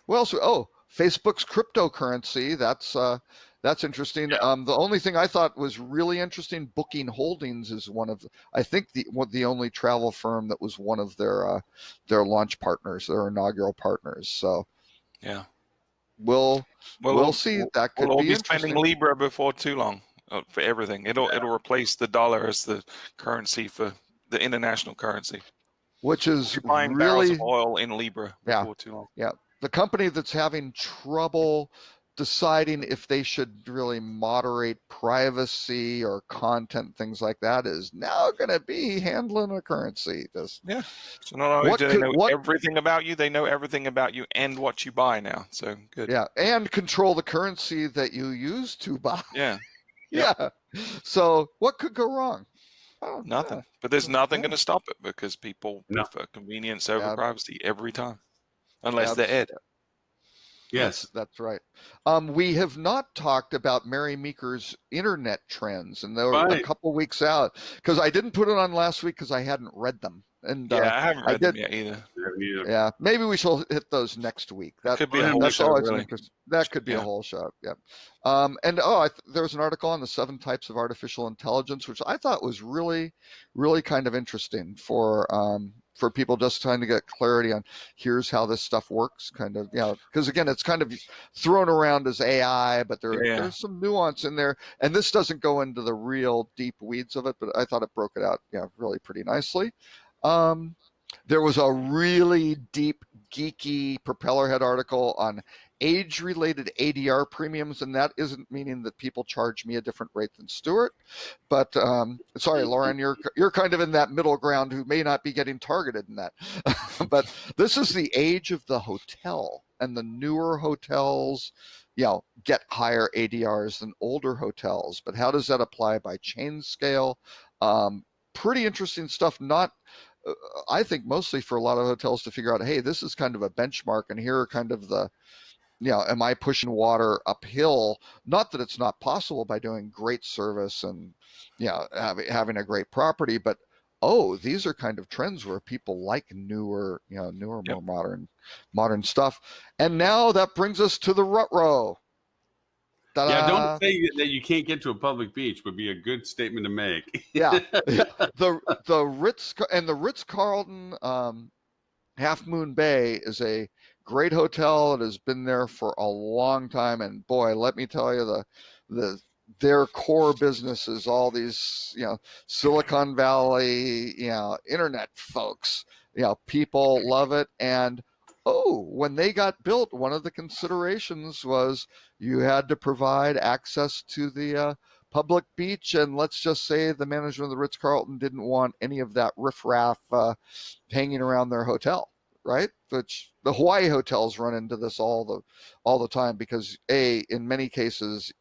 What else? Oh, Facebook's cryptocurrency. That's interesting. Yeah. The only thing I thought was really interesting, Booking Holdings is one of, I think the only travel firm that was one of their launch partners, their inaugural partners. So Yeah. we'll see. That could We'll be be interesting. spending Libra before too long for everything. It'll replace the dollar as the currency for the international currency. Which is You're buying barrels really, of oil in Libra before too long. yeah, the company that's having trouble deciding if they should really moderate privacy or content, things like that, is now going to be handling a currency. Yeah. So not only What do they could- know what- everything about you, they know everything about you and what you buy now. So good. Yeah, and control the currency that you use to buy. Yeah. Yeah. So what could go wrong? Oh, Nothing. But there's nothing Yeah. going to stop it because people No. prefer convenience over Yeah. privacy every time. Unless they're Ed. yes. That's right. We have not talked about Mary Meeker's internet trends, and they were a Right. couple weeks out because I didn't put it on last week because I hadn't read them. And Yeah, I haven't I read them did- yet either. Yeah, maybe we shall hit those next week. That Could be a whole that's show, always an really. interesting. That could be a Yeah. whole show. Yeah. And there was an article on the 7 types of artificial intelligence, which I thought was really, really kind of interesting for people just trying to get clarity on here's how this stuff works, kind of, because again, it's kind of thrown around as AI, but there's some nuance in there, and this doesn't go into the real deep weeds of it, but I thought it broke it out, really pretty nicely. There was a really deep, geeky propeller head article on age-related ADR premiums, and that isn't meaning that people charge me a different rate than Stuart. But sorry, Lauren, you're kind of in that middle ground who may not be getting targeted in that. But this is the age of the hotel, and the newer hotels, get higher ADRs than older hotels. But how does that apply by chain scale? Pretty interesting stuff. I think mostly for a lot of hotels to figure out, hey, this is kind of a benchmark, and here are kind of the, am I pushing water uphill? Not that it's not possible by doing great service and, having a great property, but these are kind of trends where people like newer, more modern stuff. And now that brings us to the rut row. Ta-da. Yeah, don't say that you can't get to a public beach would be a good statement to make. Yeah. The Ritz-Carlton Half Moon Bay is a great hotel. It has been there for a long time, and boy, let me tell you, their core business is all these, Silicon Valley, internet folks. People love it, and when they got built, one of the considerations was you had to provide access to the public beach, and let's just say the management of the Ritz-Carlton didn't want any of that riffraff hanging around their hotel, right? Which the Hawaii hotels run into this all the time, because in many cases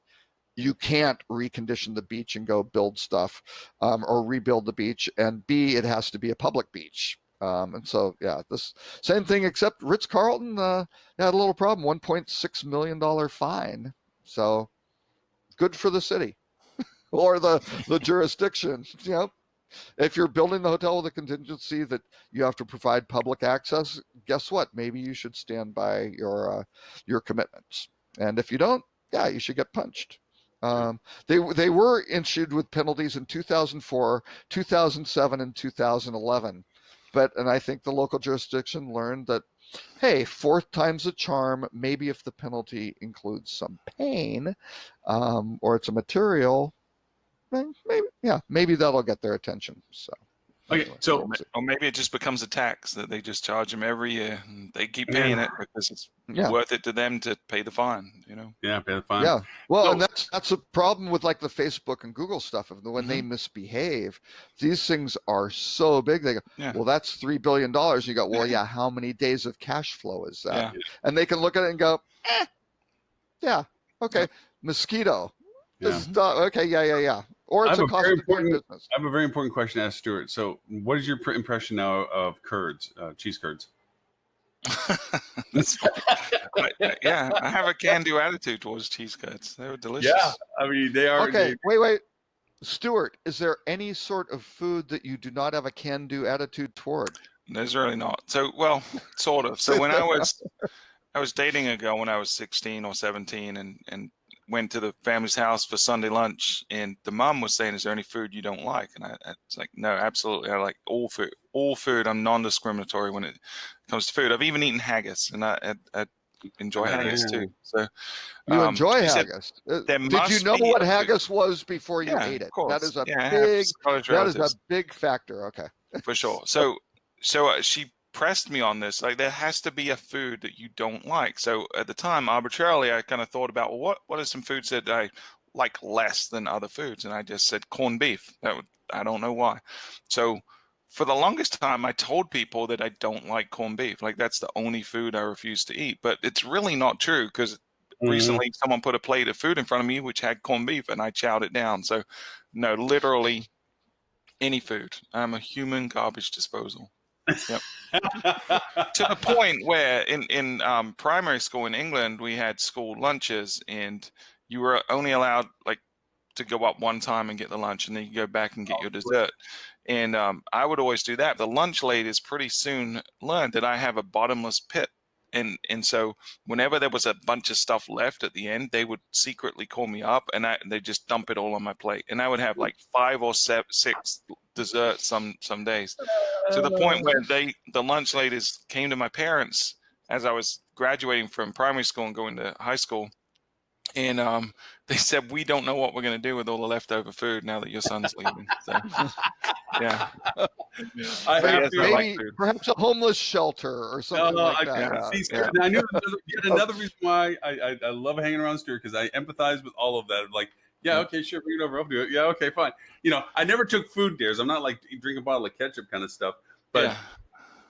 you can't recondition the beach and go build stuff or rebuild the beach, and B, it has to be a public beach. And so, this same thing, except Ritz-Carlton had a little problem, $1.6 million fine. So good for the city or the jurisdiction. If you're building the hotel with a contingency that you have to provide public access, guess what? Maybe you should stand by your commitments. And if you don't, you should get punched. They were issued with penalties in 2004, 2007, and 2011. And I think the local jurisdiction learned that, hey, 4th time's a charm. Maybe if the penalty includes some pain, or it's a material, then maybe that'll get their attention. So, okay, so or maybe it just becomes a tax that they just charge them every year, and they keep paying it because it's worth it to them to pay the fine. Yeah, pay the fine. Yeah, well, and that's a problem with like the Facebook and Google stuff. When they misbehave, these things are so big. They go, well, that's $3 billion. You go, well, how many days of cash flow is that? Yeah. And they can look at it and go, okay, mosquito. Okay, yeah. Or it's a cost of doing business. I have a very important question to ask Stuart. So, what is your impression now of curds, cheese curds? I have a can-do attitude towards cheese curds. They were delicious. Yeah, I mean they are. Okay, wait, Stuart. Is there any sort of food that you do not have a can-do attitude toward? There's really not. So, well, sort of. So when I was dating a girl when I was 16 or 17, and went to the family's house for Sunday lunch, and the mom was saying, is there any food you don't like? And I was like, no, absolutely. I like all food. I'm non-discriminatory when it comes to food. I've even eaten haggis, and I enjoy haggis too. So you enjoy haggis. Did you know what haggis was before you ate it? That is a big factor. Okay. For sure. So she pressed me on this, like there has to be a food that you don't like. So at the time, arbitrarily, I kind of thought about, well, what are some foods that I like less than other foods? And I just said corned beef. I don't know why. So for the longest time, I told people that I don't like corned beef. Like that's the only food I refuse to eat. But it's really not true, because recently someone put a plate of food in front of me which had corned beef, and I chowed it down. So no, literally any food. I'm a human garbage disposal. Yep. To the point where in primary school in England, we had school lunches, and you were only allowed like to go up one time and get the lunch, and then you go back and get your dessert. And I would always do that. The lunch ladies pretty soon learned that I have a bottomless pit. And so whenever there was a bunch of stuff left at the end, they would secretly call me up, and they just dump it all on my plate. And I would have like 5 or 6 desserts some days, to the point where the lunch ladies came to my parents as I was graduating from primary school and going to high school. And they said, we don't know what we're going to do with all the leftover food now that your son's leaving. So, yeah. Maybe perhaps a homeless shelter or something like that. See, I knew yet another reason why I love hanging around Stuart, because I empathize with all of that. Like, yeah, okay, sure, bring it over, I'll do it. Yeah, okay, fine. You know, I never took food dares. I'm not like drink a bottle of ketchup kind of stuff. But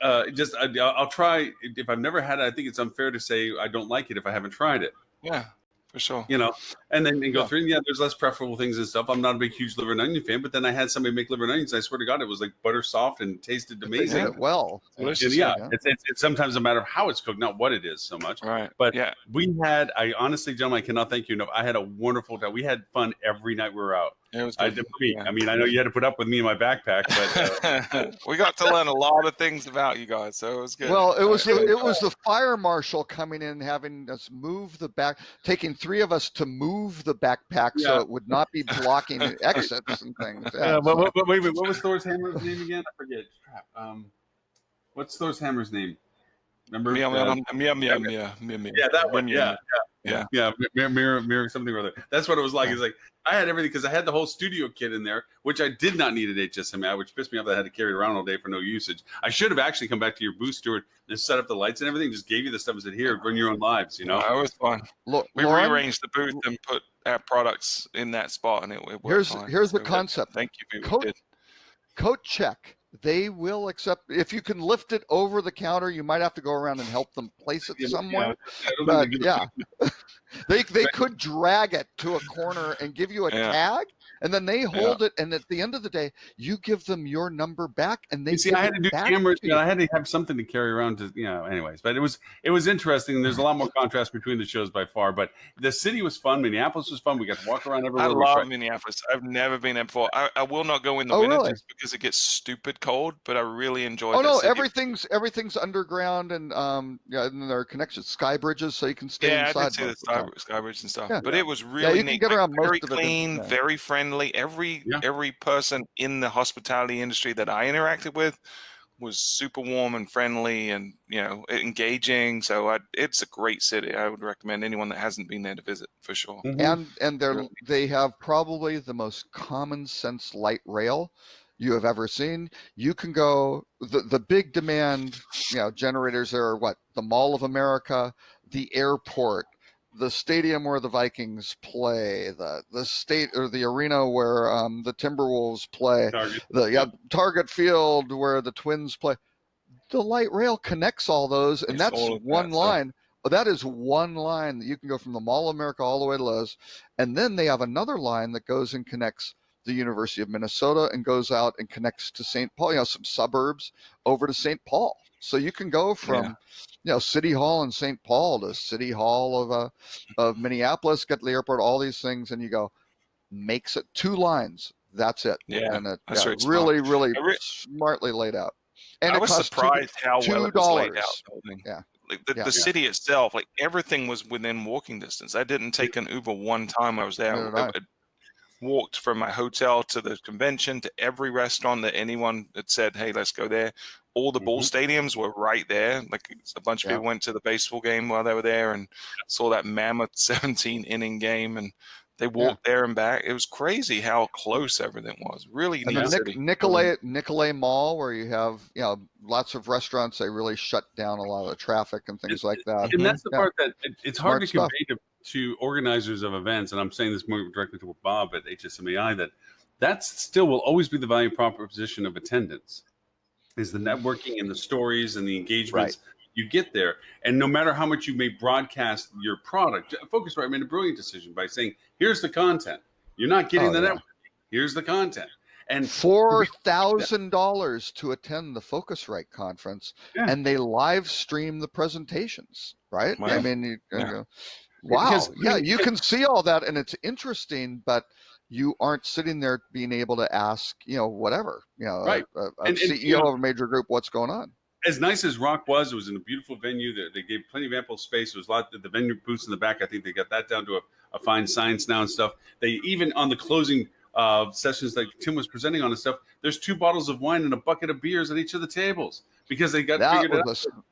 I'll try. If I've never had it, I think it's unfair to say I don't like it if I haven't tried it. Yeah. For sure. You know, and then go through. Yeah, there's less preferable things and stuff. I'm not a big, huge liver and onion fan, but then I had somebody make liver and onions. I swear to God, it was like butter soft and tasted amazing. They did it well. And it's sometimes a matter of how it's cooked, not what it is so much. Right. But I honestly, gentlemen, I cannot thank you enough. I had a wonderful time. We had fun every night we were out. It was good. I mean, I know you had to put up with me in my backpack, but we got to learn a lot of things about you guys, so it was good. Well, it was the fire marshal coming in, having us move taking 3 of us to move the backpack so it would not be blocking exits and things. Yeah, but wait, what was Thor's hammer's name again? I forget. What's Thor's hammer's name? Remember? Yeah, that one. Yeah. Mirror something or other. That's what it was like. It's like I had everything because I had the whole studio kit in there, which I did not need at HSMI, which pissed me off that I had to carry it around all day for no usage. I should have actually come back to your booth, Stuart, and set up the lights and everything. Just gave you the stuff and said, "Here, run your own lives." You know, it was fun. Look, we rearranged the booth and put our products in that spot, and it worked fine. Here's the concept. Thank you for Coat check. They will accept if you can lift it over the counter. You might have to go around and help them place it somewhere. But they could drag it to a corner and give you a tag, and then they hold it. And at the end of the day, you give them your number back, and they I had to do cameras. I had to have something to carry around to anyways. But it was interesting. There's a lot more contrast between the shows by far. But the city was fun. Minneapolis was fun. We got to walk around everywhere. I love Minneapolis. I've never been there before. I will not go in the winter just because it gets stupid cold. But I really enjoy. Everything's underground, and and there are connections, sky bridges, so you can stay inside. Yeah, I did see the sky bridge and stuff. Yeah. But it was really you neat. can get around very most clean, of it. Very friendly. Every person in the hospitality industry that I interacted with was super warm and friendly, and engaging. So it's a great city. I would recommend anyone that hasn't been there to visit for sure. And they have probably the most common sense light rail you have ever seen. You can go the big demand generators are the Mall of America, the airport, the stadium where the Vikings play, the state or the arena where the Timberwolves play, Target Field where the Twins play. The light rail connects all those, and that's one line. That is one line that you can go from the Mall of America all the way to Lowe's, and then they have another line that goes and connects the University of Minnesota and goes out and connects to St. Paul, some suburbs over to St. Paul. So you can go from, City Hall in St. Paul to City Hall of Minneapolis, get to the airport, all these things, and you go, makes it 2 lines. That's it. Yeah, and that's really smartly laid out. And I was surprised how well it was laid out. Yeah. The city itself, everything was within walking distance. I didn't take an Uber one time I was there. I walked from my hotel to the convention to every restaurant that anyone had said, hey, let's go there. All the ball stadiums were right there. A bunch of people went to the baseball game while they were there and saw that mammoth 17-inning game, and they walked there and back. It was crazy how close everything was. Really neat. And the Nicolay Mall, where you have lots of restaurants, they really shut down a lot of the traffic and things like that. And that's the part that it's hard to convey to organizers of events, and I'm saying this more directly to Bob at HSMAI, that's still will always be the value proposition of attendance, is the networking and the stories and the engagements you get there. And no matter how much you may broadcast your product, Focusrite made a brilliant decision by saying, here's the content. You're not getting the networking. Here's the content. And $4,000 to attend the Focusrite conference, and they live stream the presentations, right? I mean, Wow. Because, Yeah, you can see all that, and it's interesting, but you aren't sitting there being able to ask, whatever, Right. a And, CEO of a major group, what's going on. as nice as Rock was, it was in a beautiful venue. They gave plenty of ample space. There was a lot the venue booths in the back. I think they got that down to a fine science now and stuff. They even on the closing sessions like Tim was presenting on and stuff, there's 2 bottles of wine and a bucket of beers at each of the tables because they got That figured it was out.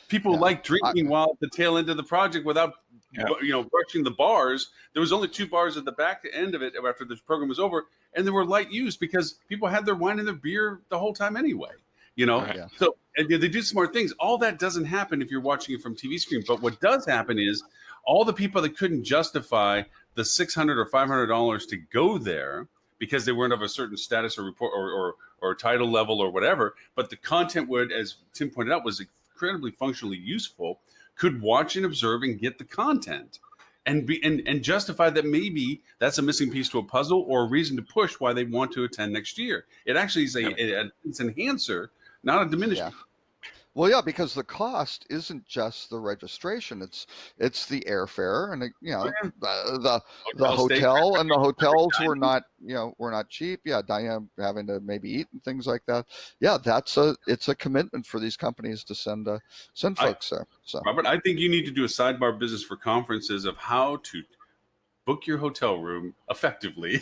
People like drinking while at the tail end of the project without, rushing the bars. There was only 2 bars at the back end of it after this program was over, and they were light used because people had their wine and their beer the whole time anyway. Right. Yeah. So and they do smart things. All that doesn't happen if you're watching it from TV screen. But what does happen is all the people that couldn't justify the $600 or $500 to go there because they weren't of a certain status or report or title level or whatever, but the content would, as Tim pointed out, was incredibly functionally useful, could watch and observe and get the content and be and justify that maybe that's a missing piece to a puzzle or a reason to push why they want to attend next year. It actually is it's an enhancer, not a diminisher. Yeah. Well, yeah, because the cost isn't just the registration; it's the airfare and the hotel, and the hotels were not cheap. Yeah, Diane having to maybe eat and things like that. Yeah, it's a commitment for these companies to send folks there. So, Robert, I think you need to do a sidebar business for conferences of how to book your hotel room effectively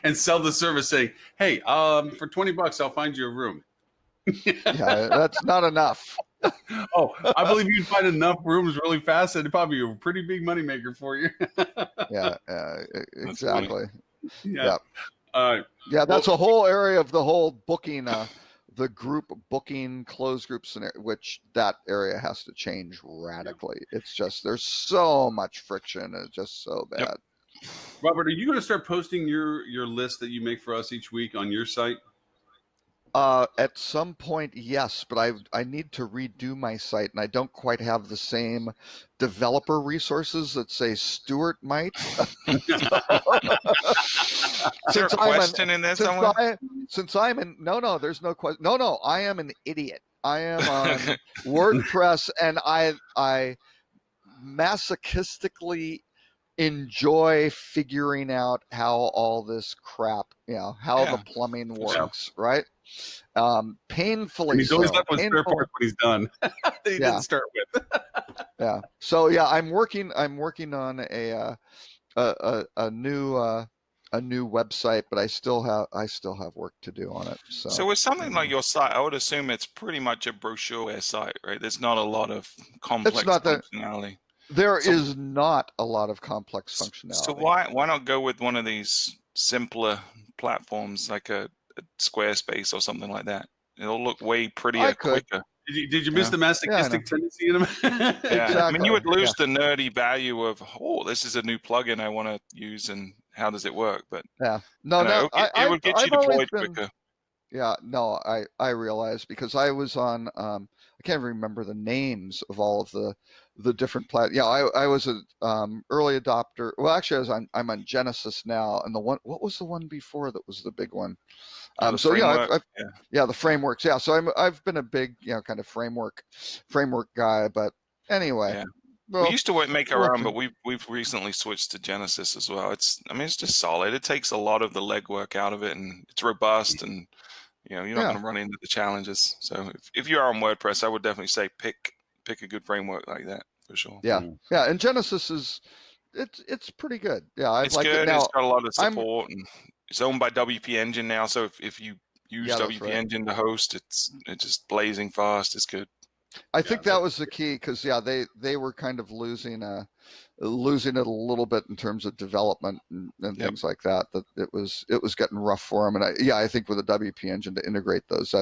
and sell the service saying, hey, for $20, I'll find you a room. yeah, that's not enough. Oh, I believe you'd find enough rooms really fast and it'd probably be a pretty big moneymaker for you. Yeah, exactly. Yeah. Yeah, that's a whole area of the whole booking, the group booking, closed group scenario, which that area has to change radically. It's just there's so much friction. It's just so bad. Yep. Robert, are you going to start posting your list that you make for us each week on your site? At some point, yes, but I need to redo my site, and I don't quite have the same developer resources that say Stuart might. Is there a question in there somewhere? Since I'm in, no, there's no question. No, I am an idiot. I am on WordPress, and I masochistically enjoy figuring out how all this crap, how the plumbing works, right? Painfully and he's always so. left with spare parts when he's done. That he didn't start with. Yeah. So yeah, I'm working on a new website, but I still have work to do on it. So with something like your site, I would assume it's pretty much a brochure site, right? There's not a lot of complex functionality. There is not a lot of complex functionality. So why not go with one of these simpler platforms like a Squarespace or something like that? It'll look way prettier, quicker. Did you miss the masochistic tendency in him? Yeah, Exactly. I mean, you would lose the nerdy value of, this is a new plugin I want to use, and how does it work? But it would get you deployed quicker. Yeah, no, I realize because I was on I can't remember the names of all of the different I was an early adopter. Well, actually, I'm on Genesis now, and what was the one before that was the big one? The frameworks. Yeah, so I've been a big kind of framework guy, but anyway. Yeah. Well, we used to make our own, but we've recently switched to Genesis as well. It's just solid. It takes a lot of the legwork out of it, and it's robust, and you're not going to run into the challenges. So if you are on WordPress, I would definitely say pick a good framework like that for sure. Yeah, and Genesis it's pretty good. Yeah, it's good. It's got a lot of support, and it's owned by WP Engine now. So if you use WP Engine to host, it's just blazing fast. It's good. I think that was the key because they were kind of losing it a little bit in terms of development and things like that. That it was getting rough for them, and I think with the WP Engine to integrate those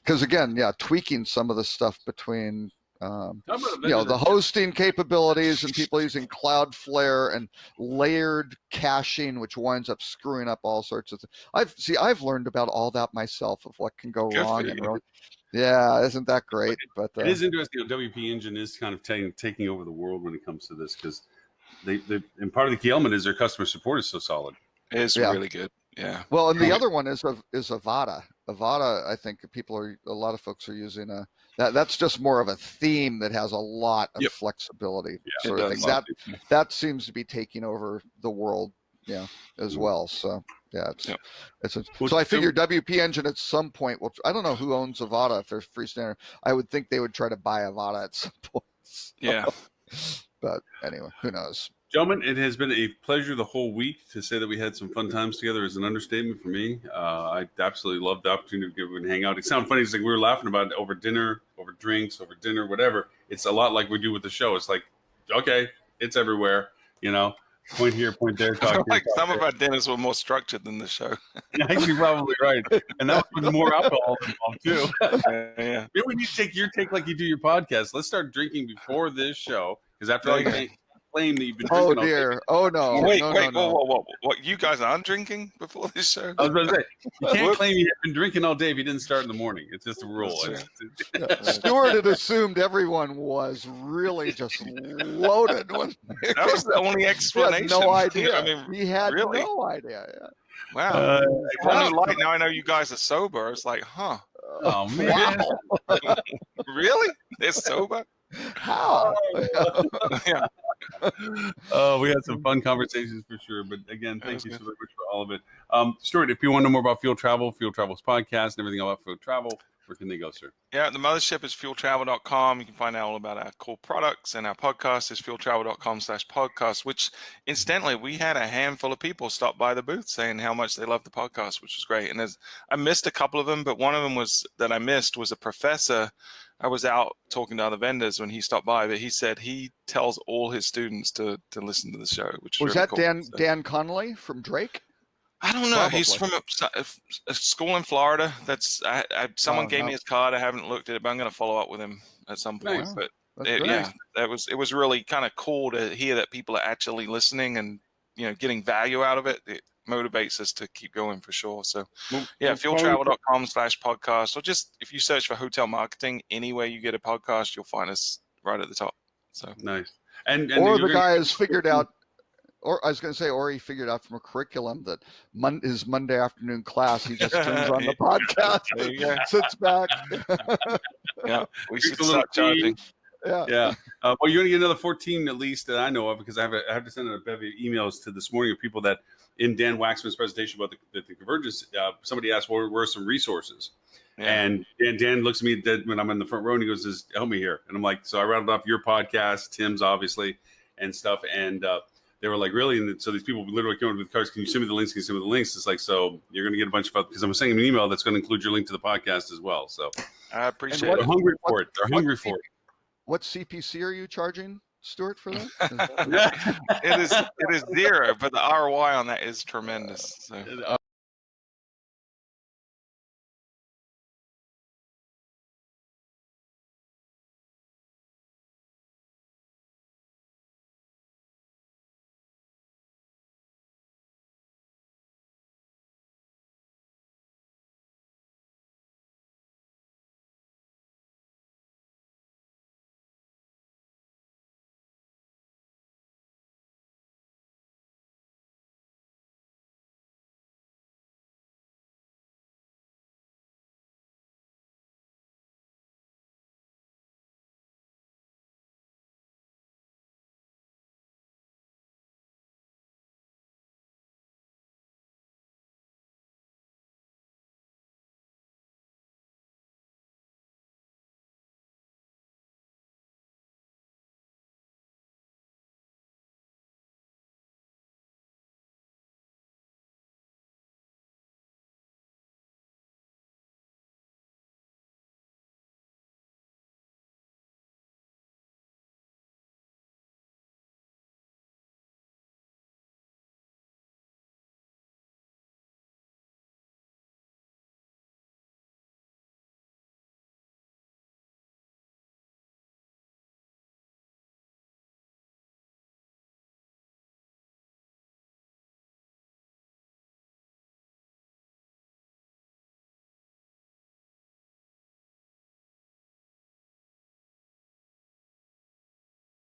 because again, tweaking some of the stuff between the hosting capabilities and people using Cloudflare and layered caching, which winds up screwing up all sorts of things. I've learned about all that myself of what can go wrong and really. Yeah, isn't that great? But it is interesting. WP Engine is kind of taking over the world when it comes to this because and part of the key element is their customer support is so solid. It's really good. Yeah. Well, and the other one is Avada. Avada, I think a lot of folks are using that's just more of a theme that has a lot of Yep. flexibility. Yeah, sort it of does. thing. That seems to be taking over the world, as well. So yeah, Yep. so I figure WP Engine at some point will. I don't know who owns Avada if they're freestanding. I would think they would try to buy Avada at some point. Yeah. But anyway, who knows? Gentlemen, it has been a pleasure the whole week. To say that we had some fun times together is an understatement for me. I absolutely loved the opportunity to go and hang out. It sounded funny. It's like we were laughing about it over dinner, over drinks, over dinner, whatever. It's a lot like we do with the show. It's like, okay, it's everywhere. Point here, point there. I Talk feel here, like talk some there. of our dinners were more structured than the show. Actually, probably right. And that was more alcohol involved too. Yeah. Maybe we need to take your take like you do your podcast. Let's start drinking before this show, because after all, you can't claim that you've been drinking. Oh all day. dear! Oh no! Wait, no, wait, no, no. whoa. What? You guys aren't drinking before this show? I was about to say, you can't Whoops. claim you have been drinking all day if you didn't start in the morning. It's just a rule. That's Yeah. Stuart had assumed everyone was really just loaded when That was the only he had explanation. no idea. I mean, he had really? no idea. Yeah. wow. Whole new light. Now I know you guys are sober. It's like, huh? Oh man! Wow. Really? They're sober? How? Yeah. Oh, we had some fun conversations for sure. But again, That thank was you so good. very much for all of it. Stuart, if you want to know more about Field Travel's podcast and everything about Field Travel, where can they go, sir? Yeah, the mothership is fueltravel.com. You can find out all about our cool products, and our podcast is fueltravel.com/podcast, which incidentally, we had a handful of people stop by the booth saying how much they love the podcast, which was great. And I missed a couple of them, but one of them was a professor. I was out talking to other vendors when he stopped by, but he said he tells all his students to listen to the show, which is Was really that cool. Dan Connolly from Drake? I don't know. He's Probably. from a school in Florida. Someone Oh, gave no. me his card. I haven't looked at it, but I'm going to follow up with him at some point. Nice. But That's it, great. yeah, it was really kind of cool to hear that people are actually listening and getting value out of it. It motivates us to keep going for sure. So yeah, fueltravel.com/podcast, or just if you search for hotel marketing anywhere you get a podcast, you'll find us right at the top. So Nice. And Or you're the gonna- guy has figured out, or I was going to say, or he figured out from a curriculum that his Monday afternoon class, he just turns on the podcast, there you go. sits back. Yeah, we Drinks should a little start charging. Yeah. Yeah. Well, you're going to get another 14 at least that I know of, because I have to send out a bevy of emails to this morning of people that in Dan Waxman's presentation about the convergence, somebody asked, where are some resources? Yeah. And Dan looks at me when I'm in the front row and he goes, "Just help me here." And I'm like, so I rattled off your podcast, Tim's obviously, and stuff. And they were like, really? And so these people literally came over with cards. Can you send me the links? Can you send me the links? It's like, so you're going to get a bunch of, because I'm sending an email that's going to include your link to the podcast as well. So I appreciate what- they're it. hungry for it. They're hungry for it. What CPC are you charging, Stuart, for that? It is 0, but the ROI on that is tremendous. So.